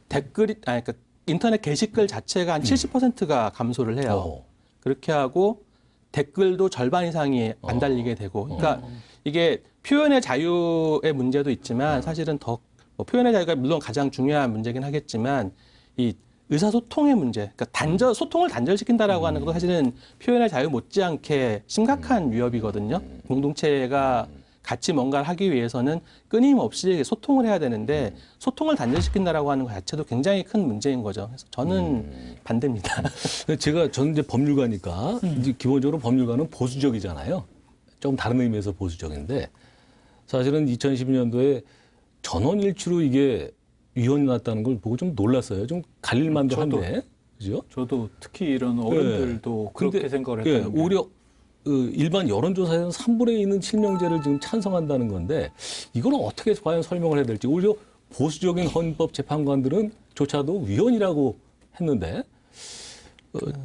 그러니까 그러니까 인터넷 게시글 자체가 한 70%가 감소를 해요. 그렇게 하고 댓글도 절반 이상이 안 달리게 되고. 그러니까 이게 표현의 자유의 문제도 있지만 사실은 더 표현의 자유가 물론 가장 중요한 문제긴 하겠지만 이 의사소통의 문제, 그러니까 소통을 단절시킨다라고 하는 것도 사실은 표현의 자유 못지않게 심각한 위협이거든요. 공동체가 같이 뭔가를 하기 위해서는 끊임없이 소통을 해야 되는데 소통을 단절시킨다라고 하는 것 자체도 굉장히 큰 문제인 거죠. 그래서 저는 반대입니다. 저는 이제 법률가니까 이제 기본적으로 법률가는 보수적이잖아요. 좀 다른 의미에서 보수적인데 사실은 2012년도에 전원일치로 이게 위헌이 났다는 걸 보고 좀 놀랐어요. 좀 갈릴만도 한데, 그죠? 저도 특히 이런 어른들도 그렇게 생각을 했거든요. 오히려 일반 여론조사에서는 3분의 2는 실명제를 지금 찬성한다는 건데 이거는 어떻게 과연 설명을 해야 될지 오히려 보수적인 헌법재판관들은 조차도 위헌이라고 했는데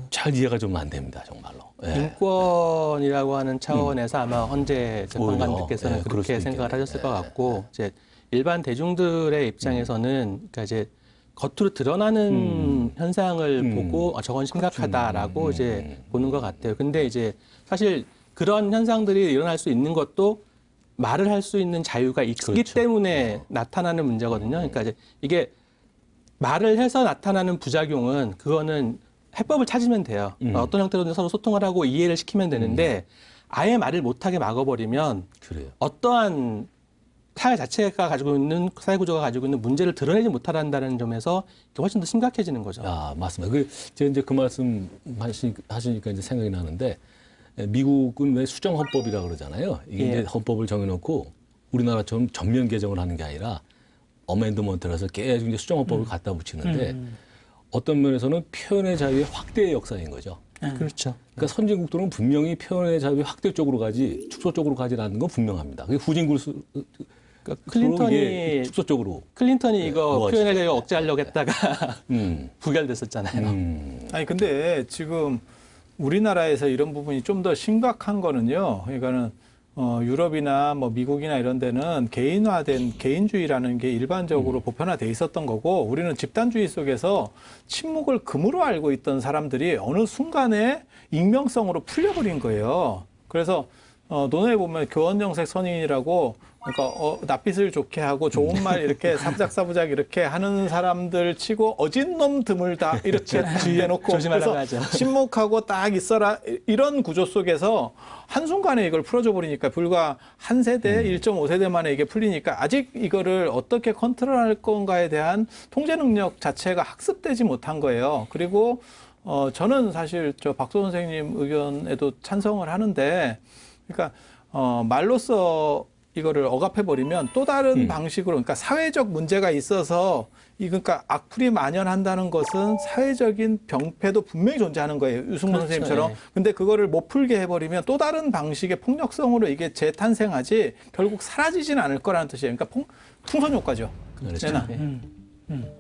잘 이해가 좀 안 됩니다, 정말로. 인권이라고 하는 차원에서 아마 헌재 재판관들께서는 그렇게 생각을 하셨을 것 같고 이제 일반 대중들의 입장에서는 그러니까 이제 겉으로 드러나는 현상을 보고 저건 심각하다라고 이제 보는 것 같아요. 근데 이제 사실 그런 현상들이 일어날 수 있는 것도 말을 할 수 있는 자유가 있기 때문에 나타나는 문제거든요. 그러니까 이제 이게 말을 해서 나타나는 부작용은 그거는 해법을 찾으면 돼요. 어떤 형태로든 서로 소통을 하고 이해를 시키면 되는데 아예 말을 못하게 막아버리면 어떠한 사회 자체가 가지고 있는 사회 구조가 가지고 있는 문제를 드러내지 못한다는 점에서 훨씬 더 심각해지는 거죠. 맞습니다. 제가 이제 그 말씀 하시니까 이제 생각이 나는데 미국은 왜 수정 헌법이라고 그러잖아요. 이게 이제 헌법을 정해놓고 우리나라처럼 전면 개정을 하는 게 아니라 어멘드먼트라서 계속 이제 수정 헌법을 갖다 붙이는데 어떤 면에서는 표현의 자유의 확대의 역사인 거죠. 그렇죠. 그러니까 선진국들은 분명히 표현의 자유의 확대 쪽으로 가지 축소 쪽으로 가지라는 건 분명합니다. 그게 후진국수 클린턴이 축소 쪽으로 이거 표현의 자유 억제하려고 했다가 부결됐었잖아요. 아니 근데 지금 우리나라에서 이런 부분이 좀 더 심각한 거는요. 그러니까는 유럽이나 뭐 미국이나 이런 데는 개인화된 개인주의라는 게 일반적으로 보편화돼 있었던 거고 우리는 집단주의 속에서 침묵을 금으로 알고 있던 사람들이 어느 순간에 익명성으로 풀려버린 거예요. 그래서 논어에 보면 교원정색 선인이라고 그러니까 낯빛을 좋게 하고 좋은 말 이렇게 사부작사부작 이렇게 하는 사람들 치고 어진 놈 드물다 이렇게 뒤에놓고 조심하라고 그래서 하죠. 신목하고 딱 있어라 이런 구조 속에서 한순간에 이걸 풀어줘 버리니까 불과 한 세대 1.5세대 만에 이게 풀리니까 아직 이거를 어떻게 컨트롤할 건가에 대한 통제 능력 자체가 학습되지 못한 거예요. 그리고 저는 사실 저 박소 선생님 의견에도 찬성을 하는데 그러니까 말로써 이거를 억압해 버리면 또 다른 방식으로 그러니까 사회적 문제가 있어서 그러니까 악플이 만연한다는 것은 사회적인 병폐도 분명히 존재하는 거예요. 유승문 그렇죠. 선생님처럼. 예. 근데 그거를 못 풀게 해버리면 또 다른 방식의 폭력성으로 이게 재탄생하지 결국 사라지지는 않을 거라는 뜻이에요. 그러니까 풍선 효과죠. 그렇죠. 내나.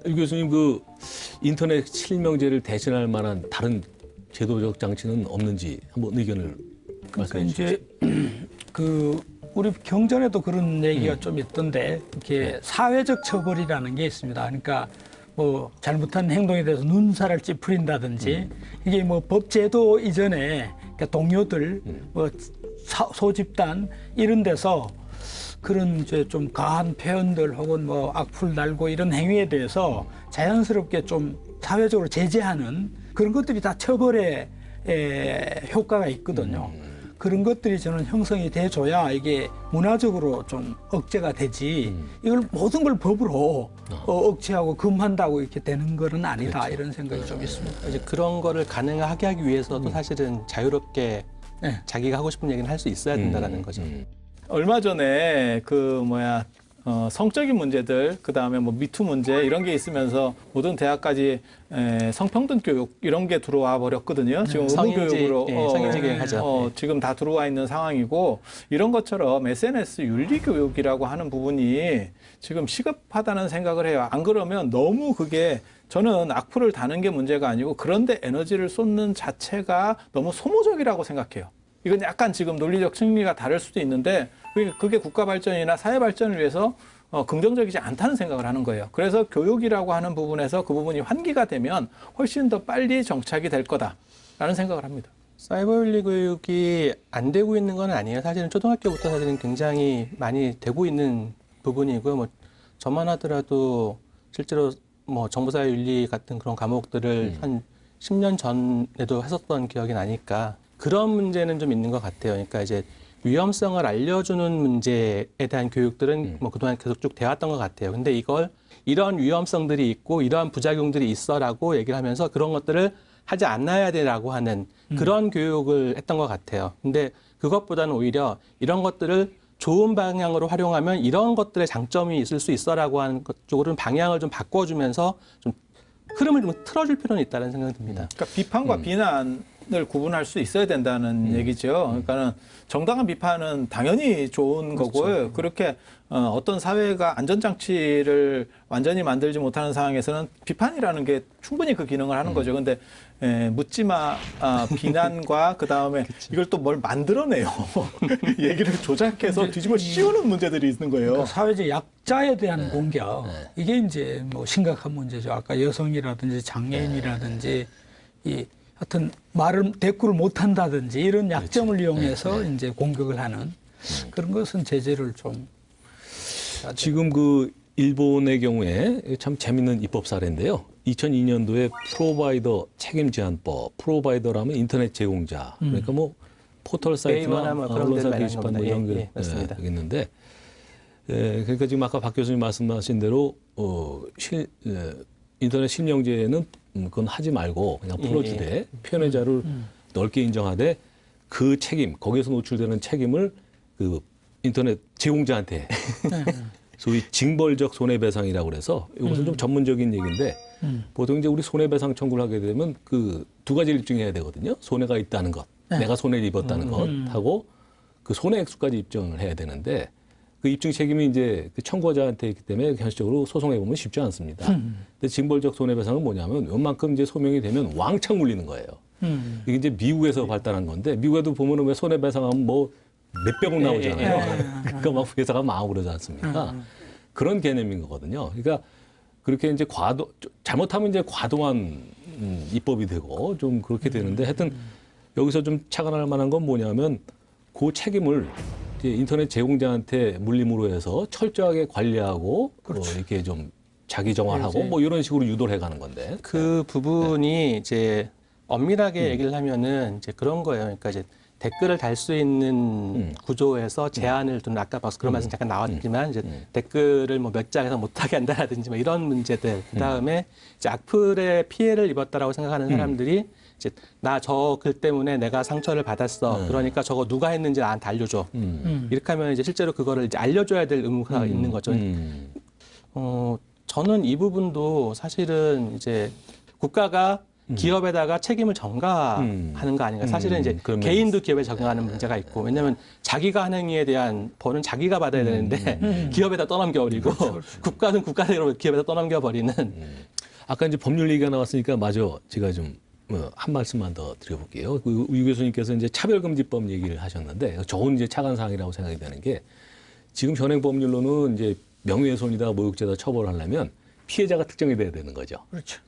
유 교수님 그 인터넷 실명제를 대신할 만한 다른 제도적 장치는 없는지 한번 의견을 그러니까 말씀해 주시죠. 이제 우리 경전에도 그런 얘기가 좀 있던데 이렇게 사회적 처벌이라는 게 있습니다. 그러니까 뭐 잘못한 행동에 대해서 눈살을 찌푸린다든지 이게 뭐 법제도 이전에 그러니까 동료들 뭐 소집단 이런 데서 그런 이제 좀 과한 표현들 혹은 뭐 악플 달고 이런 행위에 대해서 자연스럽게 좀 사회적으로 제재하는 그런 것들이 다 처벌의 효과가 있거든요. 그런 것들이 저는 형성이 돼줘야 이게 문화적으로 좀 억제가 되지 이걸 모든 걸 법으로 억제하고 금한다고 이렇게 되는 거는 아니다 이런 생각이 좀 있습니다. 이제 그런 거를 가능하게 하기 위해서도 사실은 자유롭게 자기가 하고 싶은 얘기는 할 수 있어야 된다라는 거죠. 얼마 전에 성적인 문제들 그다음에 뭐 미투 문제 이런 게 있으면서 모든 대학까지 성평등 교육 이런 게 들어와 버렸거든요. 지금 의무교육으로 성인지 교육하죠. 지금 다 들어와 있는 상황이고 이런 것처럼 SNS 윤리 교육이라고 하는 부분이 지금 시급하다는 생각을 해요. 안 그러면 너무 그게 저는 악플을 다는 게 문제가 아니고 그런데 에너지를 쏟는 자체가 너무 소모적이라고 생각해요. 이건 약간 지금 논리적 승리가 다를 수도 있는데 그게 국가 발전이나 사회 발전을 위해서 긍정적이지 않다는 생각을 하는 거예요. 그래서 교육이라고 하는 부분에서 그 부분이 환기가 되면 훨씬 더 빨리 정착이 될 거다라는 생각을 합니다. 사이버 윤리 교육이 안 되고 있는 건 아니에요. 사실은 초등학교부터 사실은 굉장히 많이 되고 있는 부분이고요. 뭐 저만 하더라도 실제로 뭐 정보사회 윤리 같은 그런 과목들을 한 10년 전에도 했었던 기억이 나니까 그런 문제는 좀 있는 것 같아요. 그러니까 이제 위험성을 알려주는 문제에 대한 교육들은 뭐 그동안 계속 쭉 돼왔던 것 같아요. 근데 이걸 이런 위험성들이 있고 이러한 부작용들이 있어라고 얘기를 하면서 그런 것들을 하지 않아야 되라고 하는 그런 교육을 했던 것 같아요. 근데 그것보다는 오히려 이런 것들을 좋은 방향으로 활용하면 이런 것들의 장점이 있을 수 있어라고 하는 것 쪽으로는 방향을 좀 바꿔주면서 좀 흐름을 좀 틀어줄 필요는 있다는 생각이 듭니다. 그러니까 비판과 비난을 구분할 수 있어야 된다는 얘기죠. 그러니까는 정당한 비판은 당연히 좋은 거고요. 그렇게 어떤 사회가 안전장치를 완전히 만들지 못하는 상황에서는 비판이라는 게 충분히 그 기능을 하는 거죠. 근데 묻지마 비난과 그다음에 이걸 또 뭘 만들어내요. 얘기를 조작해서 뒤집어 씌우는 문제들이 있는 거예요. 그러니까 사회적 약자에 대한 공격 이게 이제 뭐 심각한 문제죠. 아까 여성이라든지 장애인이라든지 이 하여튼 말을 대꾸를 못한다든지 이런 약점을 이용해서 이제 공격을 하는 그런 것은 제재를 좀 지금 그 일본의 경우에 참 재밌는 입법 사례인데요. 2002년도에 프로바이더 책임 제한법, 프로바이더라면 인터넷 제공자, 그러니까 뭐 포털 사이트나 뭐 그런 언론사 데를 게시판 뭐 말하는 이런 예, 맞습니다. 게 있는데, 그러니까 지금 아까 박 교수님 말씀하신 대로 인터넷 실명제는 그건 하지 말고 그냥 풀어주되 표현의 자유를 넓게 인정하되 그 책임, 거기에서 노출되는 책임을 그 인터넷 제공자한테 소위 징벌적 손해배상이라고 그래서 이것은 좀 전문적인 얘기인데 보통 이제 우리 손해배상 청구를 하게 되면 그 두 가지를 입증해야 되거든요. 손해가 있다는 것, 내가 손해를 입었다는 것하고 그 손해 액수까지 입증을 해야 되는데 그 입증 책임이 이제 그 청구자한테 있기 때문에 현실적으로 소송해 보면 쉽지 않습니다. 근데 징벌적 손해배상은 뭐냐면 웬만큼 이제 소명이 되면 왕창 물리는 거예요. 이게 이제 미국에서 발달한 건데 미국에도 보면은 왜 손해배상하면 뭐 몇백억 나오잖아요. 그러니까 막 회사가 망하고 그러지 않습니까? 그런 개념인 거거든요. 그러니까 그렇게 이제 잘못하면 이제 과도한 입법이 되고 좀 그렇게 되는데 하여튼 여기서 좀 착안할 만한 건 뭐냐면 그 책임을 이제 인터넷 제공자한테 물림으로 해서 철저하게 관리하고 이렇게 좀 자기 정화하고 네, 뭐 이런 식으로 유도를 해가는 건데. 그 부분이 이제 엄밀하게 얘기를 하면은 이제 그런 거예요. 그러니까 이제 댓글을 달 수 있는 구조에서 제한을 두는 아까 봐서 그런 말씀 잠깐 나왔지만 이제 댓글을 뭐 몇 장에서 못하게 한다라든지 뭐 이런 문제들. 그 다음에 이제 악플의 피해를 입었다라고 생각하는 사람들이 이제 나 저 글 때문에 내가 상처를 받았어. 그러니까 저거 누가 했는지 나한테 알려줘. 이렇게 하면 이제 실제로 그거를 이제 알려줘야 될 의무가 있는 거죠. 저는 이 부분도 사실은 이제 국가가 기업에다가 책임을 전가하는 거 아닌가. 사실은 이제 개인도 기업에 적용하는 문제가 있고, 왜냐하면 자기가 한 행위에 대한 벌은 자기가 받아야 되는데 기업에다 떠넘겨버리고 국가는 국가대로 기업에다 떠넘겨버리는. 아까 이제 법률 얘기가 나왔으니까 마저 제가 좀 한 말씀만 더 드려볼게요. 유 교수님께서 이제 차별금지법 얘기를 하셨는데 좋은 이제 차관 사항이라고 생각이 되는 게 지금 현행 법률로는 이제 명예훼손이다 모욕죄다 처벌하려면 피해자가 특정이 돼야 되는 거죠. 그렇죠.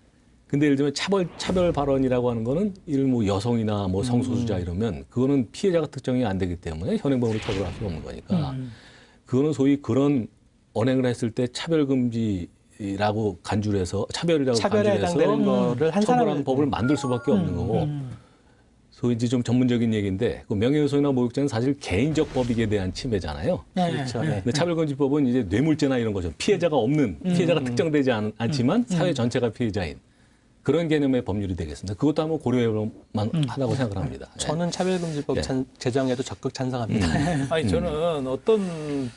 근데 예를 들면 차별 발언이라고 하는 거는 이를 뭐 여성이나 뭐 성소수자 이러면 그거는 피해자가 특정이 안 되기 때문에 현행법으로 처벌할 수 없는 거니까 그거는 소위 그런 언행을 했을 때 차별금지라고 간주를 해서 차별이라고 차별에 간주해서 해당되는 거를 한 처벌하는 사람을 법을 만들 수밖에 없는 거고 소위 이제 좀 전문적인 얘기인데 그 명예훼손이나 모욕죄는 사실 개인적 법익에 대한 침해잖아요. 그렇죠. 네. 근데 차별금지법은 이제 뇌물죄나 이런 거죠. 피해자가 없는 피해자가 특정되지 않지만 사회 전체가 피해자인 그런 개념의 법률이 되겠습니다. 그것도 한번 고려해볼만 하다고 생각을 합니다. 저는 차별금지법 제정에도 적극 찬성합니다. 아니 저는 어떤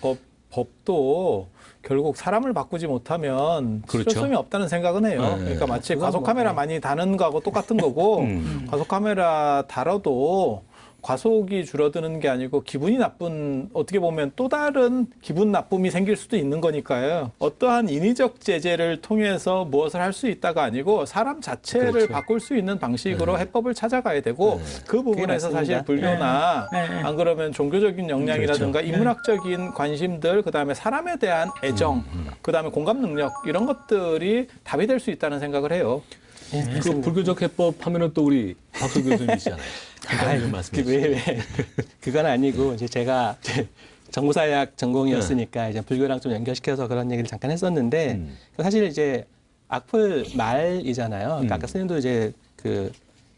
법도 결국 사람을 바꾸지 못하면 그렇죠. 실효성이 없다는 생각은 해요. 네. 그러니까 마치 과속카메라 많이 다는 거하고 똑같은 거고 과속카메라 달아도 과속이 줄어드는 게 아니고 기분이 나쁜 어떻게 보면 또 다른 기분 나쁨이 생길 수도 있는 거니까요. 어떠한 인위적 제재를 통해서 무엇을 할 수 있다가 아니고 사람 자체를 그렇죠. 바꿀 수 있는 방식으로 해법을 찾아가야 되고 그 부분에서 사실 불교나 안 그러면 종교적인 역량이라든가 인문학적인 관심들 그다음에 사람에 대한 애정 그다음에 공감 능력 이런 것들이 답이 될 수 있다는 생각을 해요. 그 불교적 해법 하면은 또 우리 박수 교수님이시잖아요. 좀 말씀해 주세요. 왜 그건 아니고 이제 제가 정보사회학 전공이었으니까 이제 불교랑 좀 연결시켜서 그런 얘기를 잠깐 했었는데 사실 이제 악플 말이잖아요. 그러니까 아까 스님도 이제 그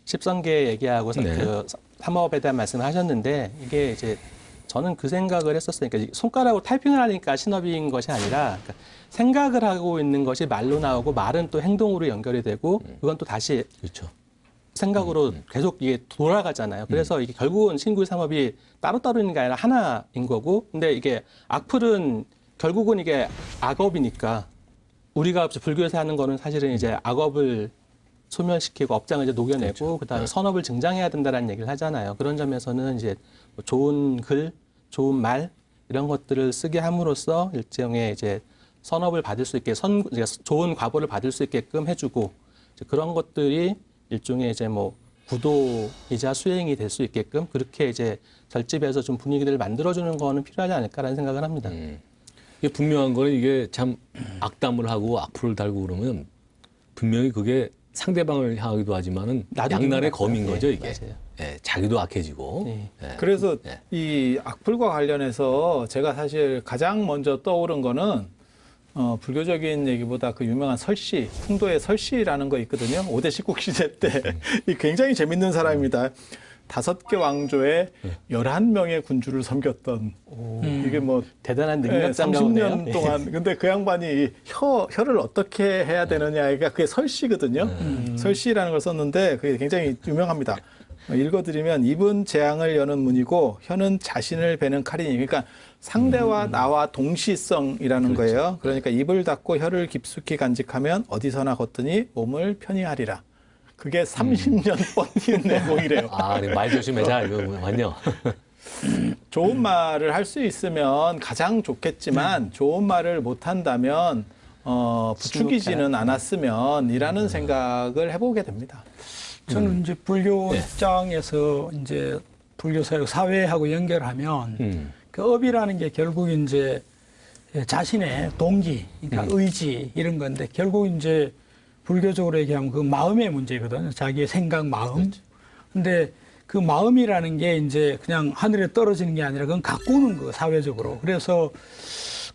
십성계 얘기하고 그 삼업에 대한 말씀을 하셨는데 이게 이제 저는 그 생각을 했었어요. 그러니까 손가락으로 타이핑을 하니까 신업인 것이 아니라 그러니까 생각을 하고 있는 것이 말로 나오고 말은 또 행동으로 연결이 되고 그건 또 다시 그렇죠. 생각으로 계속 이게 돌아가잖아요. 그래서 이게 결국은 신구의 삼업이 따로따로 있는 게 아니라 하나인 거고 근데 이게 악플은 결국은 이게 악업이니까 우리가 불교에서 하는 거는 사실은 이제 악업을 소멸시키고 업장을 이제 녹여내고 그다음에 선업을 증장해야 된다라는 얘기를 하잖아요. 그런 점에서는 이제 뭐 좋은 글, 좋은 말 이런 것들을 쓰게 함으로써 일종의 이제 선업을 받을 수 있게 좋은 과보를 받을 수 있게끔 해주고 이제 그런 것들이 일종의 이제 뭐 구도이자 수행이 될 수 있게끔 그렇게 이제 결집해서 좀 분위기를 만들어주는 거는 필요하지 않을까라는 생각을 합니다. 이게 분명한 거는 이게 참 악담을 하고 악플을 달고 그러면 분명히 그게 상대방을 향하기도 하지만은 양날의 검인 거죠 이게. 예, 자기도 악해지고. 예. 그래서 이 악플과 관련해서 제가 사실 가장 먼저 떠오른 거는 불교적인 얘기보다 그 유명한 설시, 풍도의 설시라는 거 있거든요. 5대 십국 시대 때 이 굉장히 재밌는 사람입니다. 5개 왕조에 11명의 군주를 섬겼던 이게 뭐 대단한 능력자인가 30년 동안 근데 그 양반이 혀를 어떻게 해야 되느냐가 그게 설시거든요. 설시라는 걸 썼는데 그게 굉장히 유명합니다. 읽어드리면 입은 재앙을 여는 문이고 혀는 자신을 베는 칼이니 그러니까 상대와 나와 동시성이라는 거예요. 그러니까 입을 닫고 혀를 깊숙이 간직하면 어디서나 걷더니 몸을 편히하리라. 그게 30년 뻗는 내용이래요. 아, 말 조심해자 이거 맞요. 좋은 말을 할 수 있으면 가장 좋겠지만 좋은 말을 못 한다면 부추기지는 않았으면이라는 생각을 해보게 됩니다. 저는 이제 불교 입장에서 이제 불교 사회하고 연결하면 그 업이라는 게 결국 이제 자신의 동기, 그러니까 의지 이런 건데 결국 이제 불교적으로 얘기하면 그 마음의 문제거든요. 자기의 생각, 마음. 근데 그 마음이라는 게 이제 그냥 하늘에 떨어지는 게 아니라 그건 갖고 오는 거 사회적으로. 그래서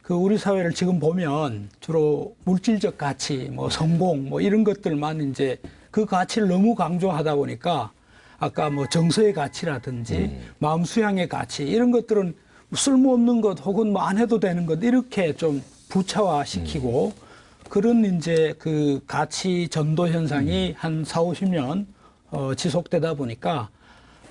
그 우리 사회를 지금 보면 주로 물질적 가치, 뭐 성공, 뭐 이런 것들만 이제 그 가치를 너무 강조하다 보니까 아까 뭐 정서의 가치라든지 마음 수양의 가치 이런 것들은 쓸모없는 것 혹은 뭐 안 해도 되는 것 이렇게 좀 부차화시키고 그런 이제 그 가치 전도 현상이 한 4, 50년 지속되다 보니까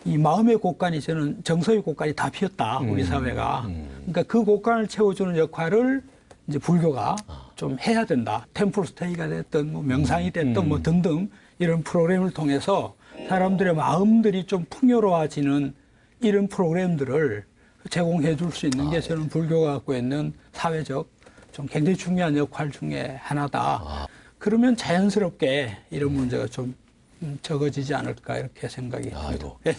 이 마음의 곳간이 저는 정서의 곳간이 다 비었다 우리 사회가. 그러니까 그 곳간을 채워주는 역할을 이제 불교가 좀 해야 된다. 템플 스테이가 됐든 뭐 명상이 됐든 뭐 등등 이런 프로그램을 통해서 사람들의 마음들이 좀 풍요로워지는 이런 프로그램들을 제공해 줄 수 있는 게 저는 불교가 갖고 있는 사회적 좀 굉장히 중요한 역할 중에 하나다. 그러면 자연스럽게 이런 문제가 좀 적어지지 않을까 이렇게 생각이 듭니다. 네.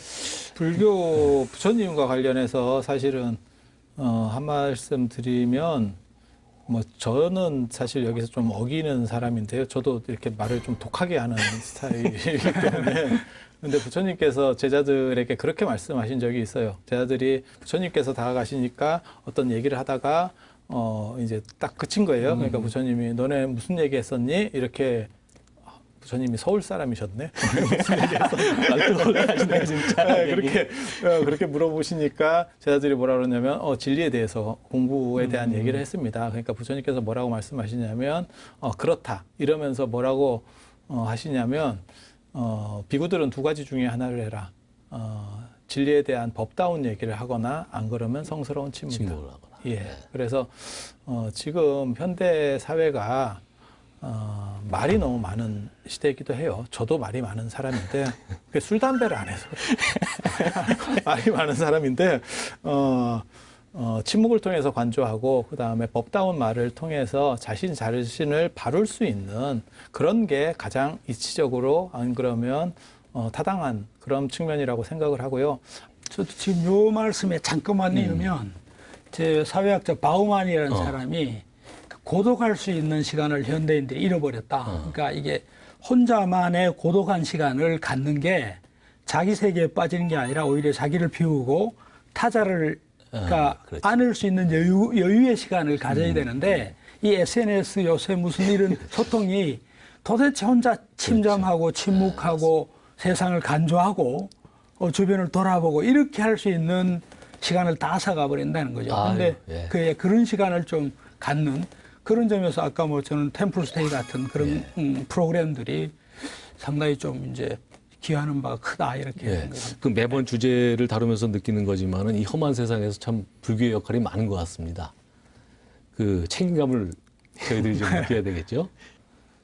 불교 부처님과 관련해서 사실은 한 말씀 드리면 뭐 저는 사실 여기서 좀 어기는 사람인데요. 저도 이렇게 말을 좀 독하게 하는 스타일이기 때문에. 근데 부처님께서 제자들에게 그렇게 말씀하신 적이 있어요. 제자들이 부처님께서 다가가시니까 어떤 얘기를 하다가 이제 딱 그친 거예요. 그러니까 부처님이 너네 무슨 얘기 했었니? 이렇게 부처님이 서울 사람이셨네. 무슨 얘기 했었니? 말도 올라가시네 진짜. 그렇게 물어보시니까 제자들이 뭐라 그러냐면 진리에 대해서 공부에 대한 얘기를 했습니다. 그러니까 부처님께서 뭐라고 말씀하시냐면 그렇다 이러면서 뭐라고 하시냐면 비구들은 두 가지 중에 하나를 해라. 진리에 대한 법다운 얘기를 하거나 안 그러면 성스러운 침묵을 하거나. 예. 그래서 지금 현대 사회가 말이 너무 많은 시대이기도 해요. 저도 말이 많은 사람인데 술 담배를 안 해서 말이 많은 사람인데 침묵을 통해서 관조하고 그다음에 법다운 말을 통해서 자신을 바룰 수 있는 그런 게 가장 이치적으로 안 그러면 타당한 그런 측면이라고 생각을 하고요. 저도 지금 요 말씀에 잠깐만 이으면 제 사회학자 바우만이라는 사람이 고독할 수 있는 시간을 현대인들이 잃어버렸다. 그러니까 이게 혼자만의 고독한 시간을 갖는 게 자기 세계에 빠지는 게 아니라 오히려 자기를 비우고 타자를 그러니까 안을 수 있는 여유의 시간을 가져야 되는데 이 SNS 요새 무슨 이런 소통이 도대체 혼자 침잠하고 침묵하고 세상을 간조하고 주변을 돌아보고 이렇게 할 수 있는 시간을 다 앗아가 버린다는 거죠. 그런데 그런 시간을 좀 갖는 그런 점에서 아까 뭐 저는 템플 스테이 같은 그런 프로그램들이 상당히 좀 이제 기여하는 바가 크다 이렇게 생각합니다. 그 매번 주제를 다루면서 느끼는 거지만은 이 험한 세상에서 참 불교의 역할이 많은 것 같습니다. 그 책임감을 저희들이 좀 느껴야 되겠죠.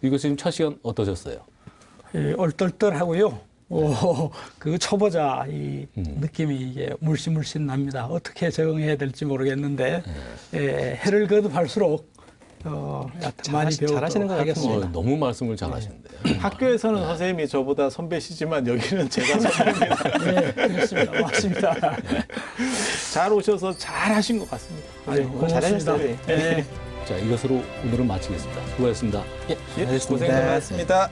이 교수님 첫 시간 어떠셨어요? 얼떨떨하고요. 그 초보자 이 느낌이 이게 물씬 납니다. 어떻게 적응해야 될지 모르겠는데 해를 거듭할수록 많이 잘하시는 것 하겠습니다. 너무 말씀을 잘하시는데요. 학교에서는 선생님이 저보다 선배시지만 여기는 제가 선배입니다. 네, 그렇습니다. 맞습니다. 잘 오셔서 잘 하신 것 같습니다. 잘하셨어요. 네. 자, 이것으로 오늘은 마치겠습니다. 수고하셨습니다. 고생 많았습니다.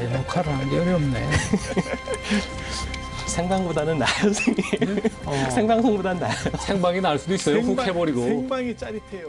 이 녹화를 하는 게 어렵네. 생방보다는 나아요, 선생님. 생방송보다는 나아요. 생방이 날 수도 있어요. 훅 해버리고. 생방이 짜릿해요.